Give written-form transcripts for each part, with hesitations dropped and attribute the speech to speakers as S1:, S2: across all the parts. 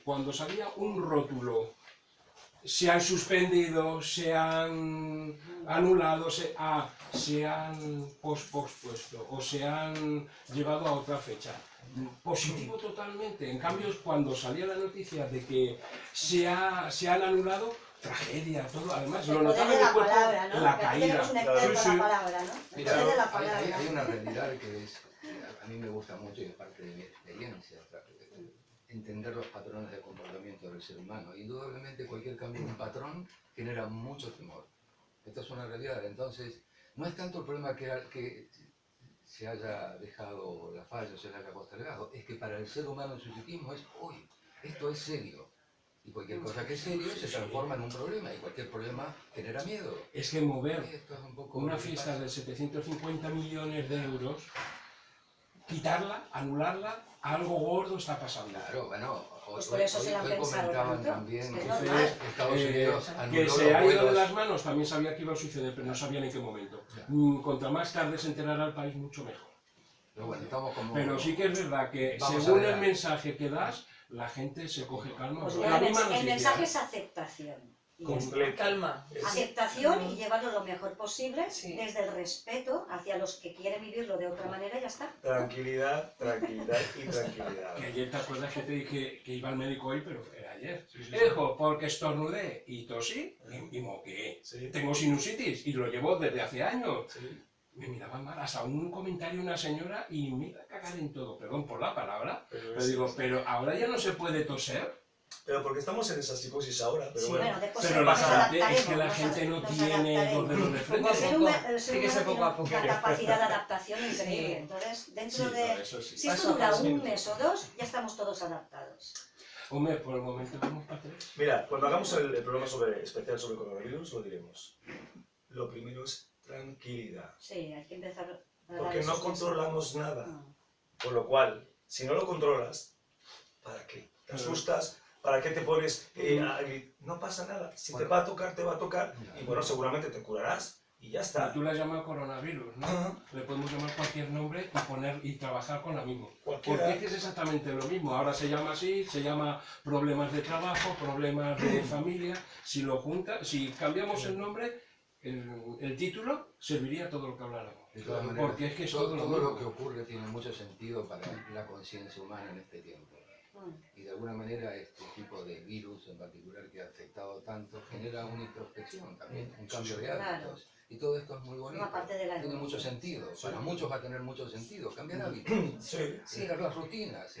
S1: Cuando salía un rótulo, se han suspendido, se han anulado, se han pospuesto o se han llevado a otra fecha. Positivo totalmente. En cambio, cuando salía la noticia de que se han anulado, tragedia, todo. Además, lo notaba en el cuerpo,
S2: palabra, ¿no?
S1: la caída.
S2: Sí, sí. La palabra, ¿no?
S3: Mira, hay una realidad que es, a mí me gusta mucho y es parte de mi experiencia, entender los patrones de comportamiento del ser humano. Indudablemente cualquier cambio en un patrón genera mucho temor. Esto es una realidad. Entonces, no es tanto el problema que se haya dejado la falla o se le haya postergado, es que para el ser humano en su psiquismo es, uy, esto es serio. Y cualquier cosa que es serio se transforma en un problema, y cualquier problema genera miedo.
S1: Es que mover
S3: Esto es un poco
S1: una fiesta de 750 millones de euros, quitarla, anularla, algo gordo está pasando.
S3: Claro, bueno,
S2: pues por eso se la han pensado
S3: comentaban
S2: tanto.
S3: también
S2: Es
S3: que
S2: normal.
S3: Estados Unidos
S1: que
S3: anuló
S1: se ha
S3: los
S1: ido de
S3: vuelos.
S1: las manos, también sabía que iba a suceder, pero no sabían en qué momento. Contra más tarde se enterará el país, mucho mejor.
S3: Pero bueno, estamos como...
S1: Pero sí que es verdad que
S3: Vamos
S1: según
S3: a ver.
S1: el mensaje que das, la gente se coge calma.
S2: Pues
S1: La misma
S2: el
S1: noticia,
S2: mensaje es aceptación. Y ya está.
S4: Completo.
S5: Calma.
S2: Aceptación y llevarlo lo mejor posible
S5: Sí.
S2: desde el respeto hacia los que quieren vivirlo de otra manera y ya está.
S4: Tranquilidad, tranquilidad y tranquilidad.
S1: Que ayer te acuerdas que te dije que iba al médico hoy, pero era ayer. Hijo, porque estornudé y tosí y moqué.
S4: Sí.
S1: Tengo sinusitis y lo llevo desde hace años.
S4: Sí.
S1: Me miraban mal, hasta un comentario una señora y me iba a cagar en todo, perdón por la palabra,
S4: Pero
S1: pero digo, pero ahora ya no se puede toser.
S4: Pero porque estamos en esa psicosis ahora, pero
S2: Sí,
S4: bueno.
S2: bueno, después
S1: Pero
S2: nos
S1: la gente,
S2: adaptaremos,
S1: es que la gente no tiene dos dedos de
S5: Poco a
S1: frente.
S5: poco.
S2: El ser
S5: Tiene que ser
S2: humano
S5: poco a poco.
S2: tiene una capacidad de adaptación increíble.
S5: Sí.
S2: Entonces, dentro
S1: Sí,
S2: de...
S1: no, eso sí.
S2: Si esto
S5: Paso a
S2: dura
S5: paso.
S2: un mes o dos, ya estamos todos adaptados.
S1: Hombre, por el momento vamos para 3.
S4: Mira, cuando hagamos el programa especial sobre coronavirus, lo diremos. Lo primero es tranquilidad.
S2: Sí, hay que empezar a dar
S4: Porque no
S2: esos
S4: controlamos nada.
S2: No.
S4: Con lo cual, si no lo controlas, ¿para qué? ¿Te asustas? ¿Para qué te pones no pasa nada. Si te va a tocar, te va a tocar. Y bueno, seguramente te curarás. Y ya está.
S1: Tú la llamas coronavirus, ¿no?
S4: Ajá.
S1: Le podemos llamar cualquier nombre y trabajar con la misma.
S4: Cualquiera.
S1: Porque es que es exactamente lo mismo. Ahora se llama así, se llama problemas de trabajo, problemas de familia. Si lo juntas, si cambiamos el nombre, el título serviría todo lo que habláramos.
S3: De todas maneras,
S1: Porque es que es
S3: todo
S1: todo
S3: lo
S1: lo
S3: que
S1: mismo.
S3: ocurre tiene mucho sentido para la conciencia humana en este tiempo. Y de alguna manera este tipo de virus en particular que ha afectado tanto genera una introspección también, un cambio de hábitos. Y todo esto es muy bonito,
S2: Forma parte de la
S3: tiene mucho
S2: evolución.
S3: sentido, para muchos va a tener mucho sentido, cambiar hábitos,
S4: Sí.
S3: dejar las rutinas,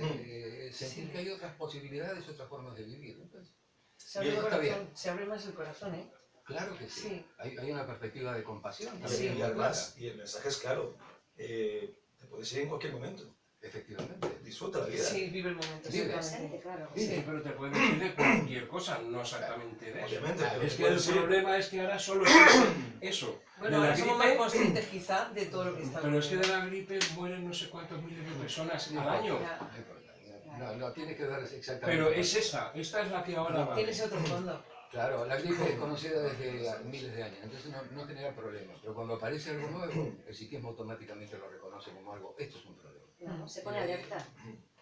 S3: sentir que hay otras posibilidades, otras formas de vivir. Entonces,
S5: Se abre, el
S3: Bien, está
S5: corazón,
S3: bien.
S5: se abre más el corazón, ¿eh?
S3: claro que sí,
S5: Sí.
S3: hay una perspectiva de compasión
S4: Y,
S3: también,
S4: y
S3: muy
S4: además, y el mensaje es claro. Te puedes ir en cualquier momento.
S3: clara. Efectivamente.
S4: Disfruta la vida.
S5: Sí, vive el momento.
S3: Vive.
S2: Presente,
S5: exactamente.
S2: claro.
S1: Sí,
S5: Sí.
S1: pero te puedes decir de cualquier cosa, no exactamente de eso.
S4: Obviamente. pero
S1: Es
S4: te
S1: que el
S4: puedes ir.
S1: problema es que ahora solo existe eso.
S5: Bueno,
S1: de la
S5: ahora somos más
S1: gripe,
S5: conscientes quizá de todo lo que está
S1: pero es que de
S5: ocurriendo.
S1: la gripe mueren no sé cuántos miles de personas al año.
S5: Ya.
S3: No importa, no tiene que dar exactamente.
S1: Pero es esta es la que ahora va.
S5: Tienes otro fondo.
S3: Claro, la gripe es conocida desde miles de años, entonces no genera problemas. Pero cuando aparece algo nuevo, el psiquismo automáticamente lo reconoce como algo, esto es un problema.
S2: No, se pone alerta.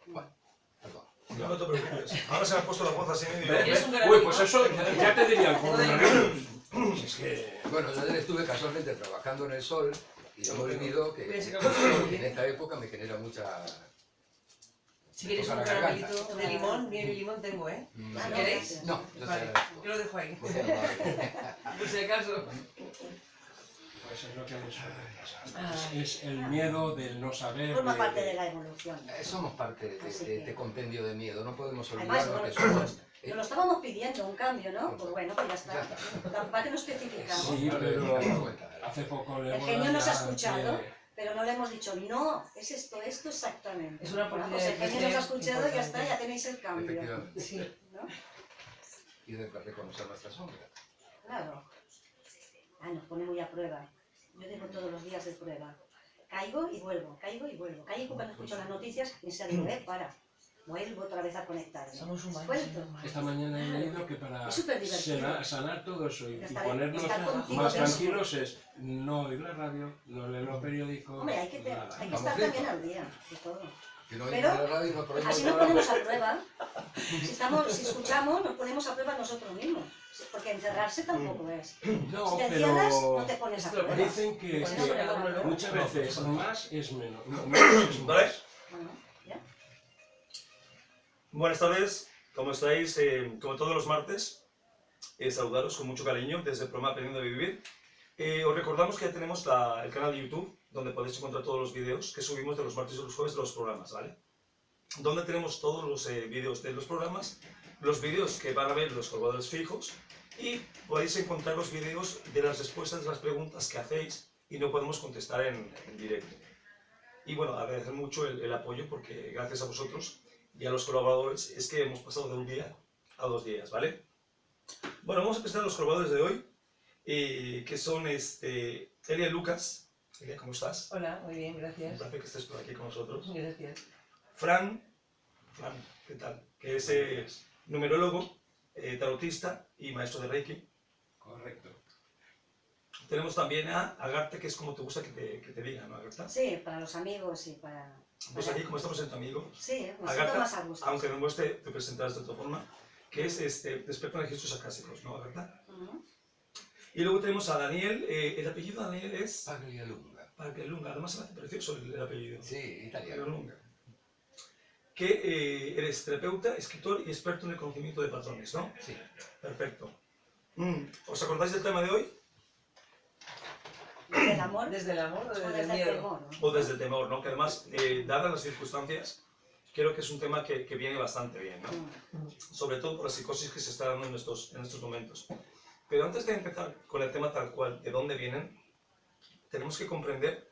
S3: Bueno, perdón.
S4: No te preocupes. Ahora se me ha puesto la voz así medio.
S1: ¿Ves?
S5: ¿Eres un gran
S1: Uy,
S5: amigo?
S1: pues eso ya te diría el coronavirus. Es que...
S3: Bueno, yo ayer estuve casualmente trabajando en el sol y yo me olvido que
S5: Voy a sacar un
S3: en esta época me genera mucha...
S5: Si quieres
S3: toca
S5: un
S3: la garganta.
S5: caramelito de limón, miel y limón tengo, ¿eh?
S2: Ah, no,
S5: ¿Queréis?
S2: gracias.
S3: No, yo te
S5: Vale,
S3: agradezco.
S5: yo lo dejo ahí.
S3: Muy amable.
S5: Por si acaso.
S1: Pues es lo que nos suele pasar. Es el miedo del no saber.
S2: Forma parte de la evolución.
S3: Somos parte
S2: Así
S3: de
S2: que-
S3: este compendio de miedo, no podemos
S2: Además,
S3: olvidarnos que
S2: bueno,
S3: somos...
S2: nos lo estábamos pidiendo, un cambio, ¿no? Pues bueno, pues ya
S3: Ya
S2: está.
S3: está.
S2: ¿Para qué no especificamos?
S1: Sí, pero
S3: cuenta.
S1: hace poco le
S2: El
S1: hemos
S2: genio nos ha
S1: dado
S2: escuchado, pero no le hemos dicho, no, es esto exactamente.
S5: Es una
S2: Bueno,
S5: oportunidad
S2: pues el
S5: de
S2: genio nos ha
S5: crecer
S2: escuchado y ya está,
S5: importante.
S2: ya tenéis el cambio.
S3: Efectivamente.
S5: Sí.
S2: ¿No?
S3: Y de reconocer nuestra sombra.
S2: Claro. Ah, nos pone muy a prueba. Yo digo todos los días de prueba. Caigo y vuelvo, caigo y vuelvo. Caigo cuando escucho las noticias y se digo, para. Vuelvo otra vez a conectarme.
S5: Somos humanos.
S2: Suelto.
S1: Esta mañana he leído que para
S2: Es superdivertido.
S1: sanar todo eso y
S2: Estar-
S1: ponernos
S2: estar contigo
S1: más
S2: mismo.
S1: tranquilos es no oír la radio, no leer los periódicos,
S2: Hombre, hay que
S1: nada.
S2: estar también al día de todo.
S3: Que no
S2: Pero,
S3: entre la radio y nos ponemos
S2: Así
S3: el
S2: nos
S3: programa.
S2: ponemos a prueba. Si escuchamos, nos ponemos a prueba nosotros mismos. Porque encerrarse tampoco es.
S1: No,
S2: Si te encierras, no
S1: pero
S2: te pones a
S5: Esto lo
S2: prueba.
S1: dicen que,
S2: Pues
S1: que
S2: no, pero
S5: no.
S1: muchas
S4: No,
S1: veces
S4: no, no.
S1: más es menos. Menos es
S4: ¿Vale?
S1: más.
S2: Bueno, ¿ya?
S4: Buenas tardes, ¿cómo estáis? Como todos los martes, saludaros con mucho cariño desde el programa Aprendiendo a Vivir. Os recordamos que ya tenemos el canal de YouTube, donde podéis encontrar todos los vídeos que subimos de los martes y los jueves de los programas, ¿vale? Donde tenemos todos los vídeos de los programas, los vídeos que van a ver los colgadores fijos, y podéis encontrar los vídeos de las respuestas de las preguntas que hacéis y no podemos contestar en directo. Y bueno, agradecer mucho el apoyo, porque gracias a vosotros y a los colaboradores es que hemos pasado de un día a 2 días, ¿vale? Bueno, vamos a presentar a los colaboradores de hoy, que son Elia y Lucas. Elia, ¿cómo estás?
S5: Hola, muy bien,
S4: Un
S5: gracias.
S4: placer que estés por aquí con nosotros.
S5: Gracias.
S4: Fran, ¿qué tal? Que es numerólogo, tarotista y maestro de Reiki.
S3: Correcto.
S4: Tenemos también a Agartha, que es como te gusta que te digan, ¿no, Agartha?
S2: Sí, para los amigos y para...
S4: Pues aquí, como estamos entre amigos,
S2: Sí, me siento
S4: Agartha,
S2: más a gusto.
S4: aunque no muestre, te presentarás de otra forma, que es experto en registros acásicos, ¿no, Agartha?
S2: Ujú.
S4: Y luego tenemos a Daniel, el apellido de Daniel es
S3: Paglialunga.
S4: Paglialunga, además se me hace precioso el apellido.
S3: Sí, italiano.
S4: Paglialunga. Que eres terapeuta, escritor y experto en el conocimiento de patrones, ¿no?
S3: Sí.
S4: Perfecto. ¿Os acordáis del tema de hoy?
S2: Desde el amor
S5: ¿Desde el amor o
S2: o
S5: desde el
S2: desde el
S5: miedo?
S2: temor, ¿no?
S4: O desde el temor, ¿no? Que además, dadas las circunstancias, creo que es un tema que viene bastante bien, ¿no?
S2: Mm.
S4: Sobre todo por la psicosis que se está dando en estos momentos. Pero antes de empezar con el tema tal cual, de dónde vienen, tenemos que comprender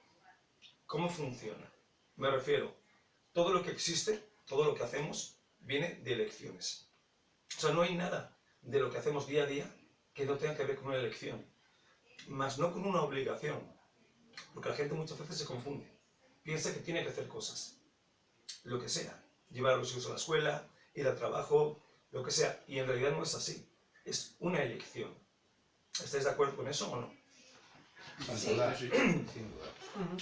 S4: cómo funciona. Me refiero, todo lo que existe, todo lo que hacemos, viene de elecciones. O sea, no hay nada de lo que hacemos día a día que no tenga que ver con una elección, más no con una obligación, porque la gente muchas veces se confunde. Piensa que tiene que hacer cosas, lo que sea, llevar a los hijos a la escuela, ir al trabajo, lo que sea, y en realidad no es así, es una elección. ¿Estáis de acuerdo con eso o no?
S3: Sin duda. Sin duda.
S5: Ujú.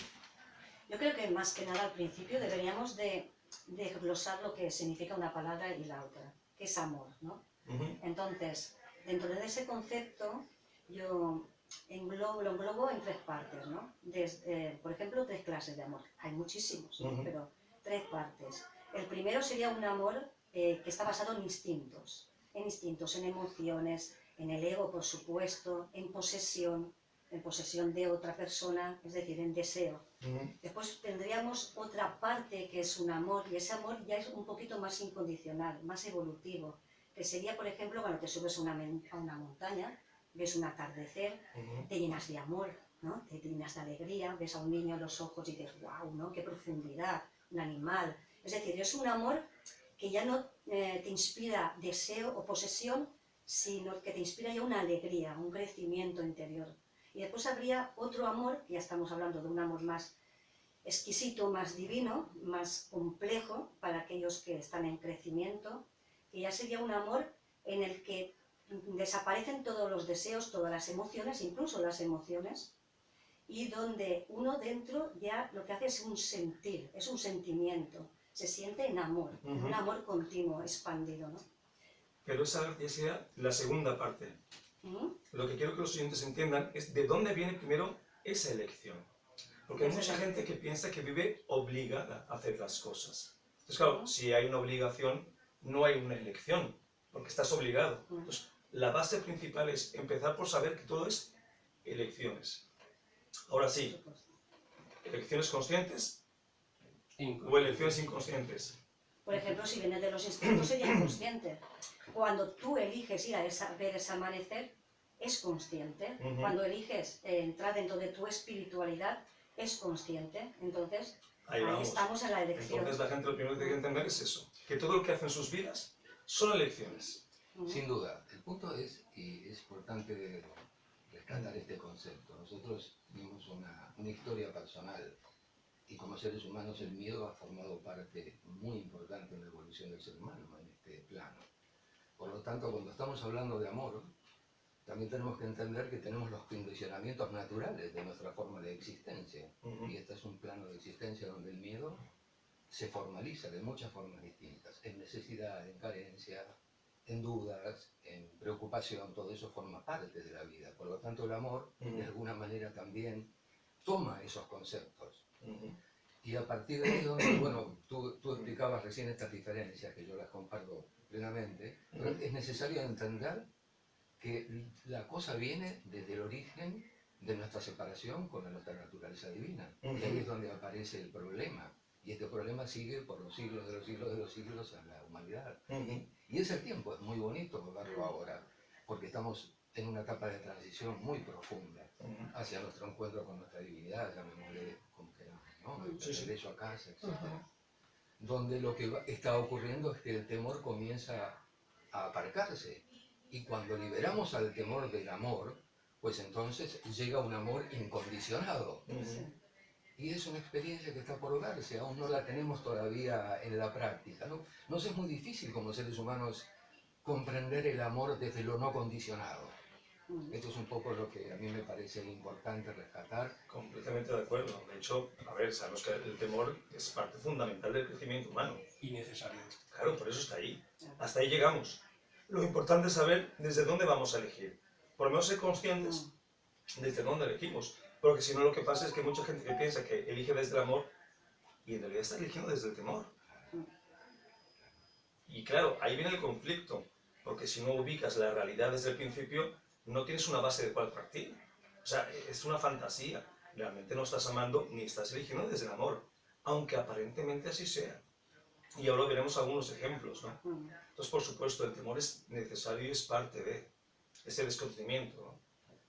S2: Yo creo que más que nada al principio deberíamos de desglosar lo que significa una palabra y la otra, que es amor, ¿no?
S4: Ujú.
S2: Entonces, dentro de ese concepto, yo lo englobo en 3 partes, ¿no? Por ejemplo, 3 clases de amor. Hay muchísimos, ¿no?
S4: Ujú.
S2: Pero 3 partes. El primero sería un amor que está basado en instintos, en emociones, en el ego, por supuesto, en posesión de otra persona, es decir, en deseo.
S4: Ujú.
S2: Después tendríamos otra parte que es un amor, y ese amor ya es un poquito más incondicional, más evolutivo, que sería, por ejemplo, cuando te subes a una montaña, ves un atardecer,
S4: Ujú.
S2: te llenas de amor, ¿no? Te llenas de alegría, ves a un niño en los ojos y dices, wow, ¿no? Qué profundidad, un animal. Es decir, es un amor que ya no te inspira deseo o posesión, sino que te inspira ya una alegría, un crecimiento interior. Y después habría otro amor, que ya estamos hablando de un amor más exquisito, más divino, más complejo para aquellos que están en crecimiento, que ya sería un amor en el que desaparecen todos los deseos, todas las emociones, incluso las emociones, y donde uno dentro ya lo que hace es un sentir, es un sentimiento, se siente en amor, en
S4: Ujú.
S2: un amor continuo, expandido, ¿no?
S4: Pero esa ya sería la segunda parte.
S2: ¿Mm?
S4: Lo que quiero que los oyentes entiendan es de dónde viene primero esa elección. Porque hay
S2: Esa
S4: mucha
S2: es la
S4: gente que piensa que vive obligada a hacer las cosas. Entonces, claro,
S2: Ujú.
S4: si hay una obligación, no hay una elección, porque estás obligado.
S2: Ujú.
S4: Entonces, la base principal es empezar por saber que todo es elecciones. Ahora sí, elecciones conscientes o elecciones inconscientes.
S2: Por ejemplo, si viene de los instintos sería inconsciente. Cuando tú eliges ir a ver ese amanecer, es consciente.
S4: Ujú.
S2: Cuando eliges entrar dentro de tu espiritualidad, es consciente. Entonces,
S4: Ahí
S2: ahí
S4: vamos.
S2: estamos en la elección.
S4: Entonces la gente lo primero que tiene que entender es eso, que todo lo que hace en sus vidas son elecciones.
S2: Ujú.
S3: Sin duda. El punto es, y es importante rescatar este concepto, nosotros tenemos una historia personal y como seres humanos el miedo ha formado parte muy importante en la evolución del ser humano en este plano. Por lo tanto, cuando estamos hablando de amor, también tenemos que entender que tenemos los condicionamientos naturales de nuestra forma de existencia.
S4: Ujú.
S3: Y este es un plano de existencia donde el miedo se formaliza de muchas formas distintas, en necesidad, en carencia, en dudas, en preocupación, todo eso forma parte de la vida. Por lo tanto, el amor, de alguna manera, también toma esos conceptos. Y a partir de ahí, bueno, tú explicabas recién estas diferencias, que yo las comparto plenamente, pero es necesario entender que la cosa viene desde el origen de nuestra separación con nuestra naturaleza divina. Y ahí es donde aparece el problema. Y este problema sigue por los siglos de los siglos de los siglos en la humanidad. Y es el tiempo, es muy bonito verlo ahora, porque estamos en una etapa de transición muy profunda hacia nuestro encuentro con nuestra divinidad, llamémosle como queramos, ¿no? El derecho a casa, etc. Donde lo que está ocurriendo es que el temor comienza a aparcarse. Y cuando liberamos al temor del amor, pues entonces llega un amor incondicionado. Y es una experiencia que está por verse, aún no la tenemos todavía en la práctica, ¿no? Nos es muy difícil como seres humanos comprender el amor desde lo no condicionado. Esto es un poco lo que a mí me parece importante rescatar.
S4: Completamente de acuerdo. De hecho, a ver, sabemos que el temor es parte fundamental del crecimiento humano.
S1: Y necesario.
S4: Claro, por eso está ahí. Hasta ahí llegamos. Lo importante es saber desde dónde vamos a elegir. Por lo menos ser conscientes desde dónde elegimos. Porque si no, lo que pasa es que hay mucha gente que piensa que elige desde el amor y en realidad está eligiendo desde el temor. Y claro, ahí viene el conflicto. Porque si no ubicas la realidad desde el principio, no tienes una base de cual partir. O sea, es una fantasía. Realmente no estás amando ni estás eligiendo desde el amor. Aunque aparentemente así sea. Y ahora veremos algunos ejemplos, ¿no? Entonces, por supuesto, el temor es necesario y es parte de ese desconocimiento, ¿no?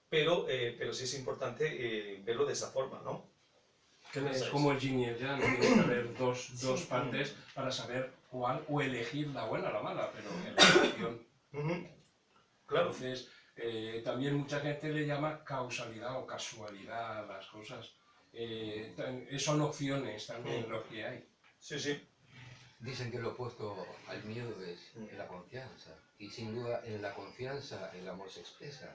S4: Pero sí es importante verlo de esa forma, ¿no? ¿Qué
S1: Es
S4: pensáis?
S1: como el yin y el yang, tiene que haber dos partes para saber cuál, o elegir la buena o la mala, pero en la relación.
S4: Claro.
S1: Entonces, también mucha gente le llama causalidad o casualidad a las cosas. Son opciones también lo que hay.
S4: Sí, sí.
S3: Dicen que lo opuesto al miedo es la confianza. Y sin duda en la confianza el amor se expresa.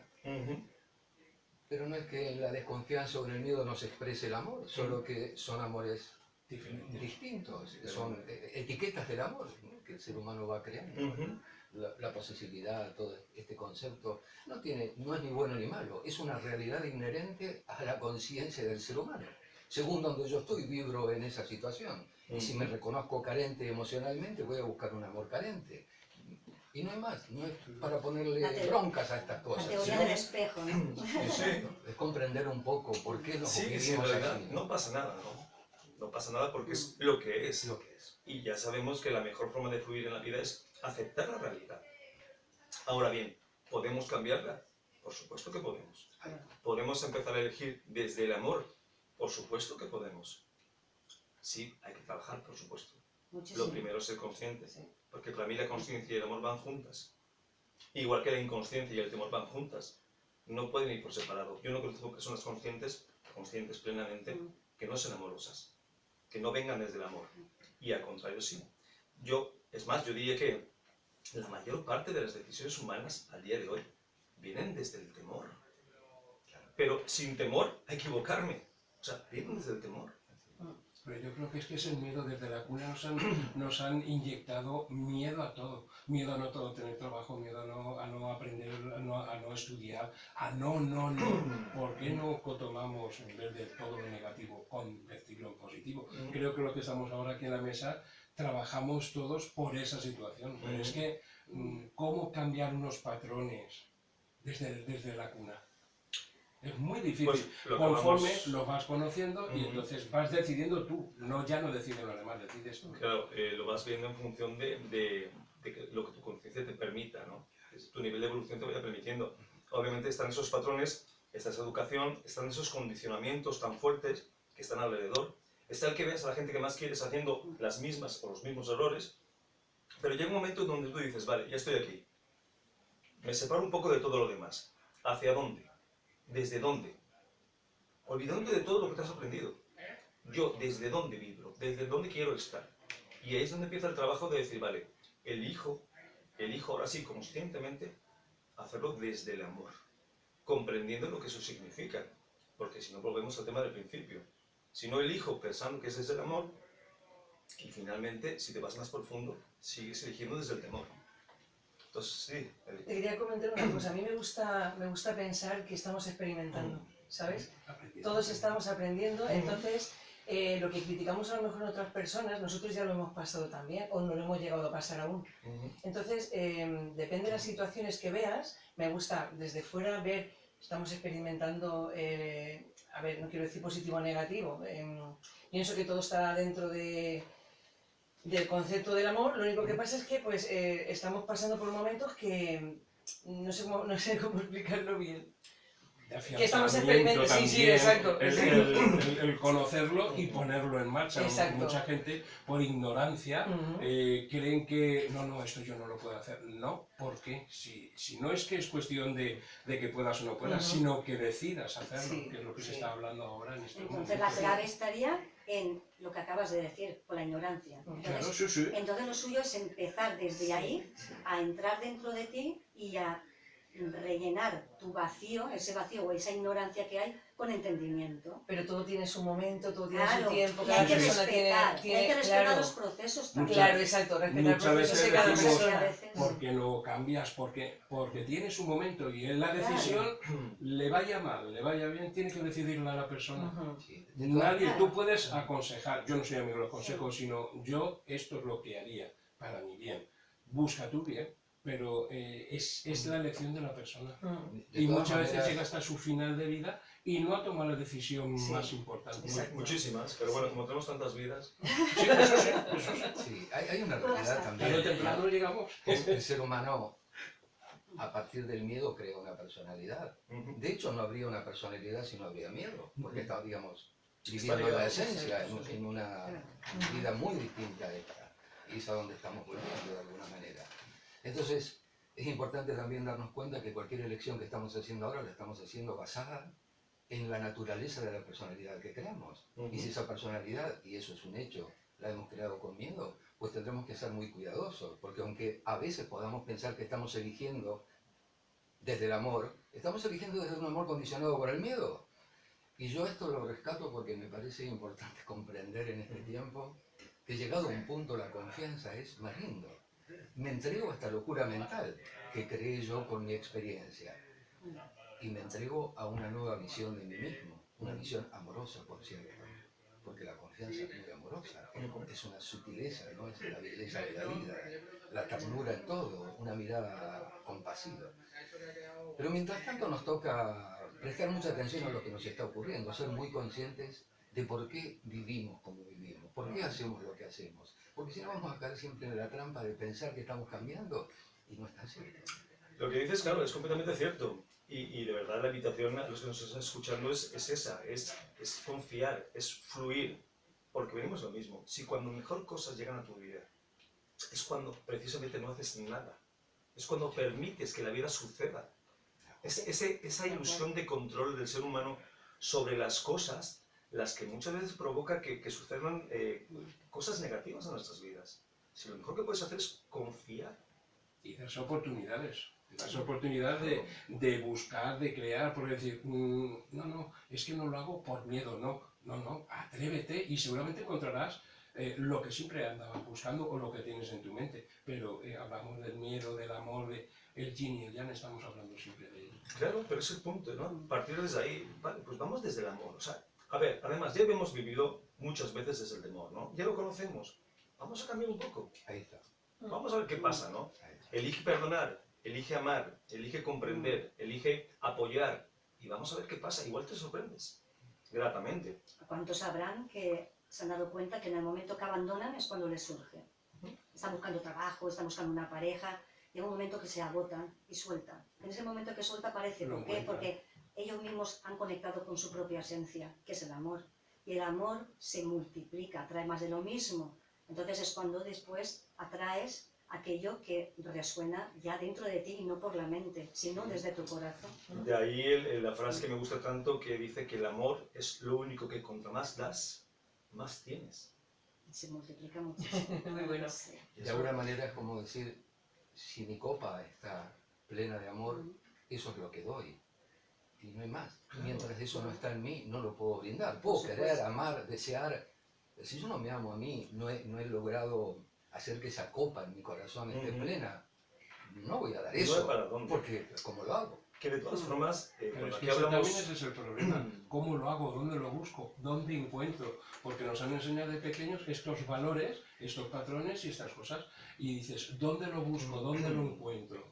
S3: Pero no es que en la desconfianza o en el miedo no se exprese el amor, solo que son amores distintos, son etiquetas del amor, ¿no? Que el ser humano va creando. La posesibilidad, todo este concepto, no es ni bueno ni malo, es una realidad inherente a la conciencia del ser humano. Según donde yo estoy, vibro en esa situación. Y si me reconozco carente emocionalmente, voy a buscar un amor carente. Y no hay más, no es para ponerle broncas a estas cosas.
S2: La teoría del espejo, ¿no?
S4: Sí.
S3: Es comprender un poco por qué nos
S4: Sí, en
S3: vivimos
S4: realidad
S3: así.
S4: no pasa nada, ¿no? No pasa nada porque es lo que es.
S3: Es lo que es.
S4: Y ya sabemos que la mejor forma de fluir en la vida es aceptar la realidad. Ahora bien, ¿podemos cambiarla? Por supuesto que podemos. ¿Podemos empezar a elegir desde el amor? Por supuesto que podemos. Sí, hay que trabajar, por supuesto.
S2: Muchísimo.
S4: Lo primero es ser consciente, porque para mí la conciencia y el amor van juntas. Igual que la inconsciencia y el temor van juntas. No pueden ir por separado. Yo no conozco personas conscientes plenamente, que no sean amorosas, que no vengan desde el amor. Y al contrario, sí. Es más, yo diría que la mayor parte de las decisiones humanas al día de hoy vienen desde el temor. Pero sin temor a equivocarme. O sea, vienen desde el temor.
S1: Pero yo creo que es el miedo. Desde la cuna nos han inyectado miedo a todo. Miedo a no todo tener trabajo, miedo a no aprender, a no estudiar, a no. ¿Por qué no tomamos en vez de todo lo negativo, convertirlo en positivo? Creo que lo que estamos ahora aquí en la mesa, trabajamos todos por esa situación. Pero es que, ¿cómo cambiar unos patrones desde la cuna? Es muy difícil,
S4: Pues, lo que
S1: conforme
S4: vamos-
S1: lo vas conociendo y entonces vas decidiendo tú, ya no deciden los demás, decides tú.
S4: Claro, lo vas viendo en función de lo que tu conciencia te permita, ¿no? Tu nivel de evolución te vaya permitiendo. Obviamente están esos patrones, está esa educación, están esos condicionamientos tan fuertes que están alrededor. Está el que ves a la gente que más quieres haciendo las mismas o los mismos errores, pero llega un momento donde tú dices, vale, ya estoy aquí. Me separo un poco de todo lo demás. ¿Hacia dónde? ¿Desde dónde? Olvidándote de todo lo que te has aprendido. Yo, ¿desde dónde vibro? ¿Desde dónde quiero estar? Y ahí es donde empieza el trabajo de decir, vale, elijo ahora sí, conscientemente, hacerlo desde el amor, comprendiendo lo que eso significa. Porque si no, volvemos al tema del principio. Si no elijo pensando que ese es el amor, Y finalmente, si te vas más profundo, sigues eligiendo desde el temor. Entonces, sí.
S5: Te quería comentar una cosa. A mí me gusta pensar que estamos experimentando, ¿sabes? Todos estamos aprendiendo, entonces lo que criticamos a lo mejor en otras personas, nosotros ya lo hemos pasado también, o no lo hemos llegado a pasar aún. Entonces, depende de las situaciones que veas, me gusta desde fuera ver, estamos experimentando, a ver, no quiero decir positivo o negativo, pienso que todo está dentro del concepto del amor, lo único que pasa es que pues estamos pasando por momentos que no sé cómo explicarlo bien. Que estamos experimentando, sí, sí, exacto.
S1: El conocerlo y ponerlo en marcha.
S5: Exacto.
S1: Mucha gente, por ignorancia, creen que no, esto yo no lo puedo hacer. No, porque si no es que es cuestión de que puedas o no puedas, sino que decidas hacerlo,
S5: Sí,
S1: que es lo que se
S5: sí.
S1: está hablando ahora en este momento.
S2: Entonces la clave estaría en lo que acabas de decir, con la ignorancia.
S1: Claro, sí.
S2: Entonces lo suyo es empezar desde ahí a entrar dentro de ti y a rellenar tu vacío, ese vacío o esa ignorancia que hay, con entendimiento.
S5: Pero todo tiene su momento, todo tiene
S2: Claro,
S5: su tiempo,
S2: y
S5: cada
S2: hay que
S5: persona
S2: respetar,
S5: tiene,
S2: hay que respetar
S5: claro,
S2: los procesos también.
S5: claro, exacto, respetar
S1: Muchas
S5: procesos
S1: veces
S5: de cada
S1: decimos,
S5: persona.
S1: porque lo cambias, porque tiene su momento y en la decisión le vaya mal, le vaya bien, tiene que decidirla a la persona.
S3: Sí.
S1: Nadie,
S2: Claro.
S1: tú puedes aconsejar, yo no soy amigo de los consejos, sino yo esto es lo que haría para mi bien. Busca tu bien, pero es la elección de la persona.
S3: De
S1: Y
S3: todas
S1: muchas veces
S3: maneras,
S1: llega hasta su final de vida y no ha tomado la decisión
S5: Sí,
S1: más importante.
S5: exacto.
S4: Muchísimas, pero bueno, como tenemos tantas vidas...
S1: Sí, eso sí, eso sí.
S3: sí, hay una realidad
S1: Tarde o
S3: también.
S1: temprano llegamos.
S3: El ser humano, a partir del miedo, crea una personalidad. De hecho, no habría una personalidad si no habría miedo, porque estaríamos viviendo la esencia en una vida muy distinta a esta. Y es a donde estamos volviendo de alguna manera. Entonces, es importante también darnos cuenta que cualquier elección que estamos haciendo ahora la estamos haciendo basada en la naturaleza de la personalidad que creamos. Y si esa personalidad, y eso es un hecho, la hemos creado con miedo, pues tendremos que ser muy cuidadosos, porque aunque a veces podamos pensar que estamos eligiendo desde el amor, estamos eligiendo desde un amor condicionado por el miedo. Y yo esto lo rescato porque me parece importante comprender en este tiempo que llegado a un punto la confianza es me rindo. Me entrego a esta locura mental que creé yo con mi experiencia. Y me entrego a una nueva visión de mí mismo, una visión amorosa, por cierto, porque la confianza es muy amorosa, es una sutileza, ¿no? Es la belleza de la vida, la ternura en todo, una mirada compasiva. Pero mientras tanto nos toca prestar mucha atención a lo que nos está ocurriendo, ser muy conscientes de por qué vivimos como vivimos, por qué hacemos lo que hacemos, porque si no vamos a caer siempre en la trampa de pensar que estamos cambiando y no está cierto.
S4: Lo que dices, claro, es completamente cierto. Y de verdad la invitación a los que nos están escuchando es esa, es confiar, es fluir, porque venimos lo mismo. Si cuando mejor cosas llegan a tu vida, es cuando precisamente no haces nada, es cuando permites que la vida suceda. Esa ilusión de control del ser humano sobre las cosas, las que muchas veces provoca que sucedan cosas negativas en nuestras vidas. Si lo mejor que puedes hacer es confiar.
S1: Y darse oportunidades. Darse oportunidad de buscar, de crear, porque decir, no, es que no lo hago por miedo, no, atrévete y seguramente encontrarás lo que siempre andabas buscando o lo que tienes en tu mente. Pero hablamos del miedo, del amor, el yin y el yang, estamos hablando siempre de ello.
S4: Claro, pero es el punto, ¿no? Partir desde ahí, vale, pues vamos desde el amor. O sea, a ver, además ya hemos vivido muchas veces desde el temor, ¿no? Ya lo conocemos. Vamos a cambiar un poco.
S3: Ahí está.
S4: Vamos a ver qué pasa, ¿no?
S3: Ahí está.
S4: Elige perdonar, elige amar, elige comprender, elige apoyar. Y vamos a ver qué pasa. Igual te sorprendes. Gratamente.
S2: ¿Cuántos sabrán que se han dado cuenta que en el momento que abandonan es cuando les surge? Están buscando trabajo, están buscando una pareja, llega un momento que se agotan y sueltan. En ese momento que suelta aparece. ¿Por qué? Porque ellos mismos han conectado con su propia esencia, que es el amor. Y el amor se multiplica, atrae más de lo mismo. Entonces es cuando después atraes aquello que resuena ya dentro de ti y no por la mente, sino desde tu corazón.
S4: De ahí la frase que me gusta tanto que dice que el amor es lo único que contra más das, más tienes.
S2: Se multiplica muchísimo.
S5: Muy bueno.
S2: Sí.
S3: De alguna manera es como decir, si mi copa está plena de amor, eso es lo que doy. Y no hay más. Mientras eso no está en mí, no lo puedo brindar. Puedo
S2: Por
S3: querer,
S2: supuesto.
S3: amar, desear, Si yo no me amo a mí, no he logrado hacer que esa copa en mi corazón esté plena, no voy a dar
S4: ¿Y
S3: eso,
S4: para dónde?
S3: porque ¿cómo lo hago?
S4: Que de todas formas,
S1: Pero
S4: cuando
S1: es
S4: aquí
S1: que ese
S4: hablamos...
S1: también ese es el problema. ¿Cómo lo hago? ¿Dónde lo busco? ¿Dónde encuentro? Porque nos han enseñado de pequeños estos valores, estos patrones y estas cosas. Y dices, ¿dónde lo busco? ¿Dónde lo encuentro?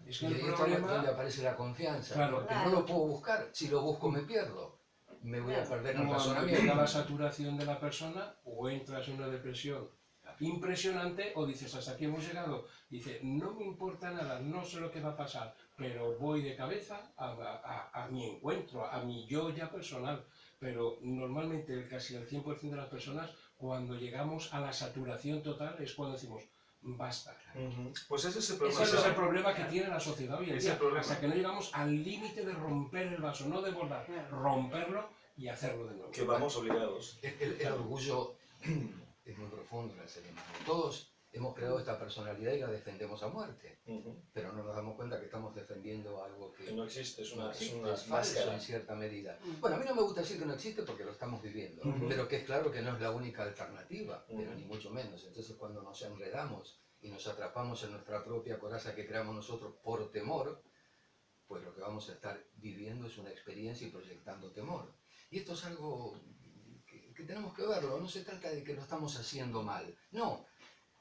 S1: Es que
S3: Y
S1: el
S3: ahí es
S1: problema...
S3: donde aparece la confianza,
S1: Claro.
S3: porque no lo puedo buscar, si lo busco me pierdo, me voy a perder en el
S1: Cuando llega
S3: razonamiento.
S1: la saturación de la persona, o entras en una depresión impresionante, o dices, hasta aquí hemos llegado. Dice, no me importa nada, no sé lo que va a pasar, pero voy de cabeza a mi encuentro, a mi yo ya personal. Pero normalmente casi el 100% de las personas, cuando llegamos a la saturación total, es cuando decimos, basta.
S4: Pues ese es el problema.
S1: Ese es el problema que tiene la sociedad hoy en
S4: Es
S1: día,
S4: el problema.
S1: hasta que no llegamos al límite de romper el vaso, no desbordar, romperlo y hacerlo de nuevo.
S4: Que vamos obligados.
S3: El orgullo es muy profundo en el ser humano. Todos hemos creado esta personalidad y la defendemos a muerte, pero no nos damos cuenta que estamos defendiendo algo que
S4: Que no existe, es
S3: no
S4: una,
S3: existe,
S4: es una
S3: es falso
S4: máscara.
S3: en cierta medida. Bueno, a mí no me gusta decir que no existe porque lo estamos viviendo, pero que es claro que no es la única alternativa, pero ni mucho menos. Entonces cuando nos enredamos y nos atrapamos en nuestra propia coraza que creamos nosotros por temor, pues lo que vamos a estar viviendo es una experiencia y proyectando temor. Y esto es algo que tenemos que verlo, no se trata de que lo estamos haciendo mal, no,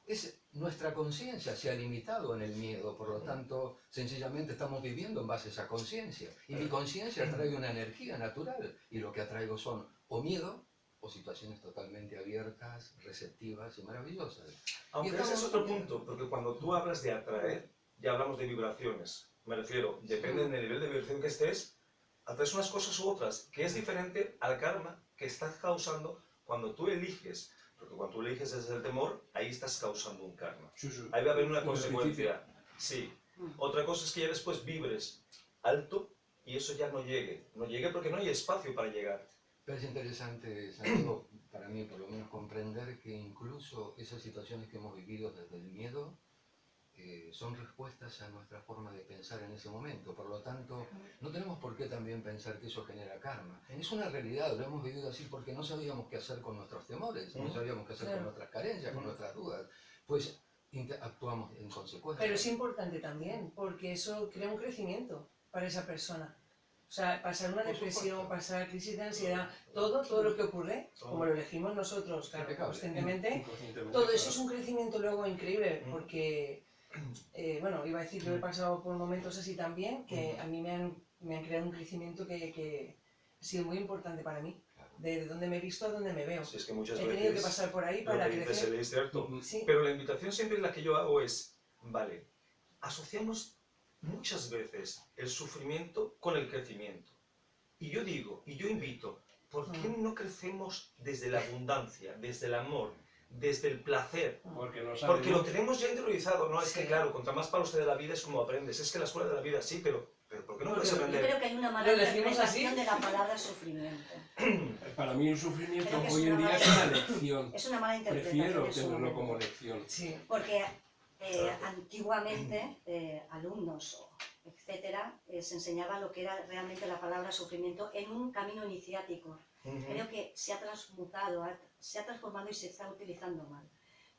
S3: es nuestra conciencia se ha limitado en el miedo, por lo tanto, sencillamente estamos viviendo en base a esa conciencia. Y mi conciencia trae una energía natural, y lo que atraigo son o miedo, o situaciones totalmente abiertas, receptivas y maravillosas.
S4: Aunque ese es otro punto, porque cuando tú hablas de atraer, ya hablamos de vibraciones. Me refiero, depende del nivel de vibración que estés, atraes unas cosas u otras, que es diferente al karma que estás causando cuando tú eliges. Porque cuando tú eliges desde el temor, ahí estás causando un karma.
S1: Sí, sí.
S4: Ahí va a haber una
S1: Desde el
S4: consecuencia. Sí. Otra cosa es que ya después vibres alto y eso ya no llegue. No llegue porque no hay espacio para llegar.
S3: Pero es interesante, Santiago, para mí por lo menos comprender que incluso esas situaciones que hemos vivido desde el miedo son respuestas a nuestra forma de pensar en ese momento. Por lo tanto, no tenemos por qué también pensar que eso genera karma. Es una realidad, lo hemos vivido así porque no sabíamos qué hacer con nuestros temores, no sabíamos qué hacer con nuestras carencias, con nuestras dudas. Pues actuamos en consecuencia.
S5: Pero es importante también, porque eso crea un crecimiento para esa persona. O sea, pasar una depresión, pasar crisis de ansiedad, todo lo que ocurre, como lo elegimos nosotros, claro, conscientemente, todo eso es un crecimiento luego increíble, porque, bueno, iba a decir, yo he pasado por momentos así también, que a mí me han creado un crecimiento que ha sido muy importante para mí. De dónde me he visto a dónde me veo.
S4: Si es que muchas
S5: He
S4: veces
S5: tenido que pasar por ahí para
S4: lo que dices
S5: crecer.
S4: es cierto.
S5: Sí.
S4: Pero la invitación siempre la que yo hago es, vale, asociamos muchas veces el sufrimiento con el crecimiento. Y yo digo, y yo invito, ¿por qué no crecemos desde la abundancia, desde el amor, desde el placer? Porque lo tenemos ya interiorizado, ¿no? Es que claro, contra más palos te de la vida es como aprendes. Es que la escuela de la vida sí, pero ¿por qué no puedes
S2: Yo
S4: aprender?
S2: creo que hay una mala
S5: ¿Lo elegimos así?
S2: interpretación de la palabra sufrimiento.
S1: Para mí el sufrimiento
S2: Creo que es
S1: hoy en
S2: una
S1: día
S2: mala-
S1: es una lección.
S2: Es una mala interpretación.
S1: Prefiero
S2: en su
S1: tenerlo
S2: momento.
S1: como lección.
S5: Sí.
S2: Porque antiguamente alumnos, etcétera, se enseñaba lo que era realmente la palabra sufrimiento en un camino iniciático. Creo que se ha transmutado, se ha transformado y se está utilizando mal.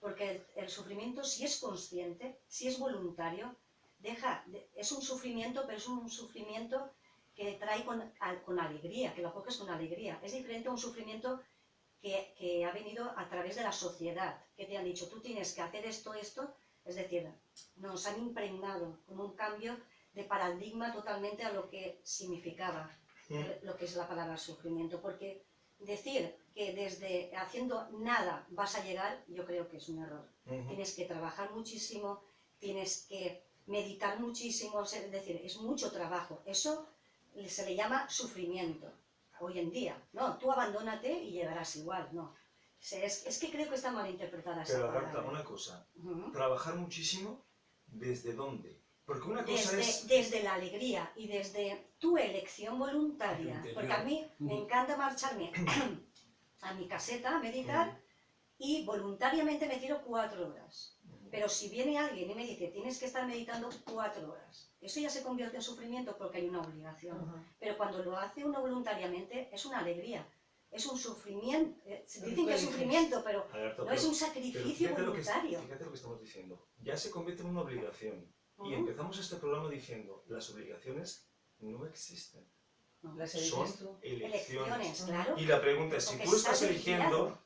S2: Porque el sufrimiento, si es consciente, si es voluntario, es un sufrimiento, pero es un sufrimiento que trae con alegría, que lo coges con alegría. Es diferente a un sufrimiento que ha venido a través de la sociedad, que te han dicho, tú tienes que hacer esto, es decir, nos han impregnado con un cambio de paradigma totalmente a lo que significaba lo que es la palabra sufrimiento, porque decir que desde haciendo nada vas a llegar, yo creo que es un error. Tienes que trabajar muchísimo, tienes que meditar muchísimo, es decir, es mucho trabajo. Eso se le llama sufrimiento hoy en día. No, tú abandónate y llegarás igual, no. Es que creo que está mal interpretada esa
S4: Pero
S2: palabra.
S4: Agartha, una cosa, trabajar muchísimo, ¿desde dónde? Porque una cosa
S2: Desde la alegría y desde tu elección voluntaria. Porque a mí me encanta marcharme a mi caseta a meditar y voluntariamente me tiro 4 horas. Pero si viene alguien y me dice, tienes que estar meditando 4 horas, eso ya se convierte en sufrimiento porque hay una obligación. Pero cuando lo hace uno voluntariamente es una alegría. es un sufrimiento. Dicen que es
S5: dices.
S2: sufrimiento, pero
S4: Alberto,
S2: no es un sacrificio voluntario.
S4: fíjate lo que estamos diciendo. Ya se convierte en una obligación. Y
S2: Ujú.
S4: empezamos este programa diciendo, las obligaciones no existen.
S5: Las
S4: Son
S5: eliges tú.
S4: elecciones.
S2: Claro.
S4: Y la pregunta es, si
S2: Porque
S4: tú estás
S2: estás
S4: eligiendo,
S2: vigilado.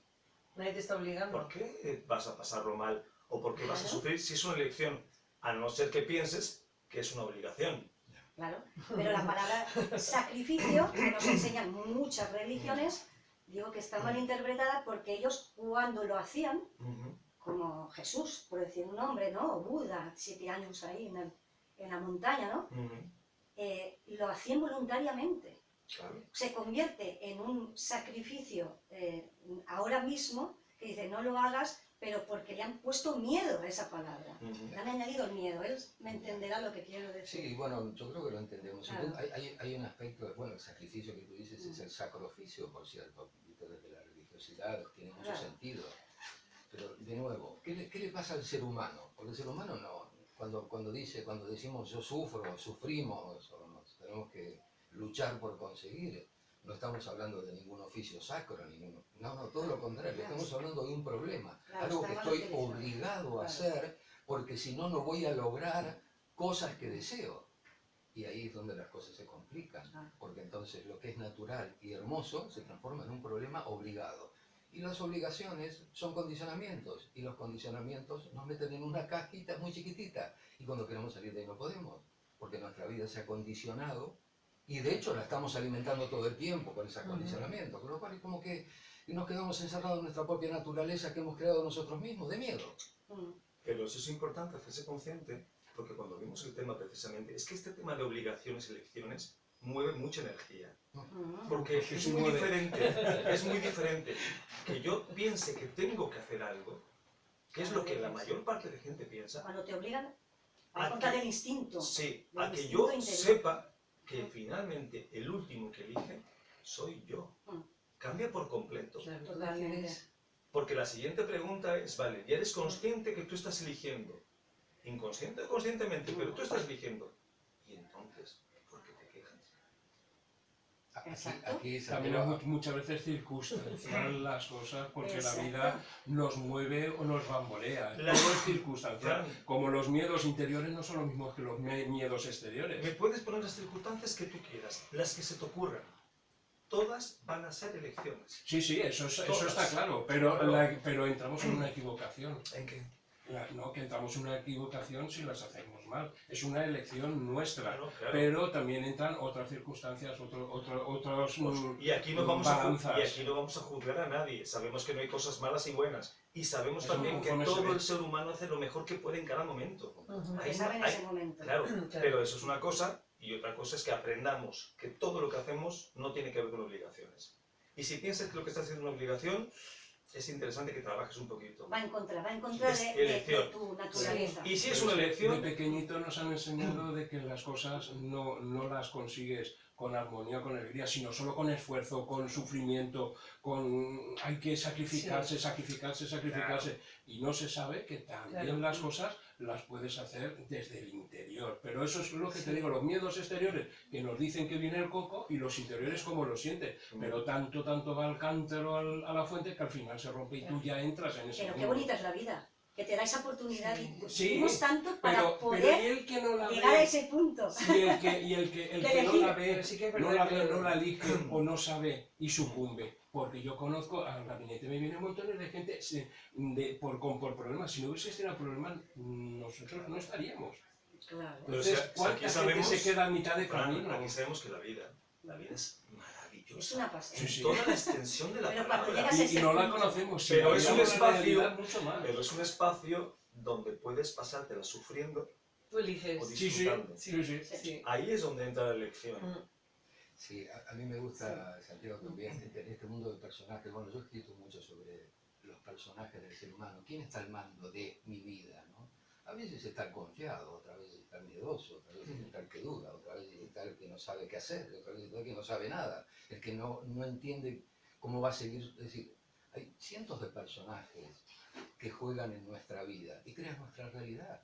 S5: Nadie te está obligando.
S4: ¿por qué vas a pasarlo mal? ¿O por qué vas a
S2: Claro.
S4: sufrir si es una elección? A no ser que pienses que es una obligación.
S2: Claro, pero la palabra sacrificio, que nos enseñan muchas religiones, digo que está mal interpretada porque ellos cuando lo hacían,
S4: Ujú.
S2: como Jesús, por decir un nombre, ¿no? O Buda, 7 años ahí en la montaña, ¿no?
S4: Ujú.
S2: Lo hacían voluntariamente.
S4: Claro.
S2: Se convierte en un sacrificio ahora mismo, que dice, no lo hagas, pero porque le han puesto miedo a esa palabra.
S4: Ujú.
S2: Le han añadido el miedo. Él me entenderá lo que quiero decir.
S3: Sí, bueno, yo creo que lo entendemos.
S2: Claro.
S3: Hay un aspecto, bueno, el sacrificio que tú dices es el sacrificio, por cierto, ¿viste? Desde la religiosidad tiene mucho
S2: Claro.
S3: sentido. Pero, de nuevo, ¿qué le pasa al ser humano? Porque el ser humano no, cuando decimos yo sufro, sufrimos, o nos tenemos que luchar por conseguir, no estamos hablando de ningún oficio sacro, no, todo lo contrario, estamos hablando de un problema,
S2: Claro,
S3: algo que
S2: está mal
S3: estoy
S2: utilizado.
S3: obligado a
S2: Claro.
S3: hacer, porque si no, no voy a lograr cosas que deseo. Y ahí es donde las cosas se complican, porque entonces lo que es natural y hermoso se transforma en un problema obligado. Y las obligaciones son condicionamientos, y los condicionamientos nos meten en una cajita muy chiquitita, y cuando queremos salir de ahí no podemos, porque nuestra vida se ha condicionado, y de hecho la estamos alimentando todo el tiempo con ese condicionamiento, con lo cual es como que nos quedamos encerrados en nuestra propia naturaleza que hemos creado nosotros mismos, de miedo.
S4: Pero eso es importante, hacerse consciente, porque cuando vimos el tema precisamente, es que este tema de obligaciones y elecciones mueve mucha energía. Porque es muy diferente que yo piense que tengo que hacer algo, que es lo que la mayor parte de gente piensa,
S2: Cuando te obligan
S4: A
S2: a contar
S4: que-
S2: el instinto.
S4: sí,
S2: del
S4: a que
S2: instinto
S4: yo
S2: interior.
S4: sepa que finalmente el último que elige soy yo. Cambia por completo.
S5: Claro, tú
S2: Totalmente.
S5: decides.
S4: Porque la siguiente pregunta es, vale, ya eres consciente que tú estás eligiendo, inconsciente o conscientemente, pero tú estás eligiendo. Y entonces, ¿por qué te quejas?
S2: Exacto.
S3: Aquí
S1: También
S3: Santiago,
S1: es muchas veces circunstancial las cosas, porque la
S2: Exacto.
S1: vida nos mueve o nos bambolea.
S4: La-
S1: Todo es circunstancial.
S4: Claro.
S1: Como los miedos interiores no son los mismos que los miedos
S4: Me
S1: exteriores.
S4: puedes poner las circunstancias que tú quieras, las que se te ocurran. Todas van a ser elecciones.
S1: Sí, eso
S4: Todas.
S1: está claro, pero,
S4: Claro.
S1: pero entramos en una equivocación.
S4: ¿En qué?
S1: No, que entramos en una equivocación si las hacemos mal. Es una elección nuestra.
S4: Claro, claro.
S1: Pero también entran otras circunstancias, otros
S4: Y aquí no vamos a
S1: balanzas.
S4: juzgar a nadie. Sabemos que no hay cosas malas y buenas. Y sabemos
S1: Eso
S4: también que
S1: conforme se
S4: todo
S1: ve.
S4: el ser humano hace lo mejor que puede en cada momento.
S5: Ujú.
S2: Lo que sabe en ese momento.
S4: Claro,
S5: Claro.
S4: pero eso es una cosa, y otra cosa es que aprendamos que todo lo que hacemos no tiene que ver con obligaciones. Y si piensas que lo que estás haciendo es una obligación, es interesante que trabajes un poquito.
S2: Va en contra
S4: Es
S2: de
S4: elección.
S2: tu naturaleza.
S4: Y si es
S1: Pero
S4: una
S1: es que
S4: elección,
S1: de pequeñito nos han enseñado de que las cosas no las consigues con armonía, con alegría, sino solo con esfuerzo, con sufrimiento, hay que sacrificarse. Y no se sabe que también
S5: Claro.
S1: las cosas las puedes hacer desde el interior. Pero eso es lo que te digo, los miedos exteriores que nos dicen que viene el coco y los interiores como lo sienten. Pero tanto va el cántaro a la fuente que al final se rompe y tú ya entras en ese
S2: Pero qué
S1: mundo.
S2: bonita es la vida, que te da esa oportunidad y
S1: Sí,
S2: vivimos tanto para
S1: Pero
S2: poder
S1: y el que no la
S2: llegar a
S1: ve,
S2: ese punto.
S1: y el que
S2: De
S1: no la
S2: elegir.
S1: ve,
S5: Pero sí que es
S1: no
S5: verdad
S1: la
S5: que
S1: ve,
S5: lo-
S1: no la elige o no sabe y sucumbe. Porque yo conozco, al gabinete me vienen montones de gente por problemas. Si no hubiese existido problemas, nosotros no estaríamos.
S2: Claro.
S4: Pero
S1: Entonces,
S4: si aquí
S1: ¿cuánta gente
S4: sabemos-
S1: se queda a mitad de
S4: Fran,
S1: camino?
S4: aquí sabemos que la vida es maravillosa.
S2: Es una pasión.
S1: Sí, sí.
S4: Toda la extensión de la
S2: Pero cuando
S4: palabra.
S2: llegas
S1: Y no la conocemos. Si
S4: Pero
S1: la
S4: es un
S1: viéramos en
S4: espacio-
S1: realidad, mucho más.
S4: Pero es un espacio donde puedes pasártela sufriendo
S5: Tú eliges.
S4: o
S1: Sí, sí,
S4: disfrutando.
S1: sí.
S5: Sí.
S4: Ahí es donde entra la elección.
S3: sí, a mí me gusta, Santiago, también este mundo de personajes. Bueno, yo he escrito mucho sobre los personajes del ser humano. ¿Quién está al mando de mi vida? ¿No? A veces está el confiado, otra vez está el miedoso, otra vez está el que duda, otra vez está el que no sabe qué hacer, otra vez está el que no sabe nada, el que no entiende cómo va a seguir. Es decir, hay cientos de personajes que juegan en nuestra vida y crean nuestra realidad.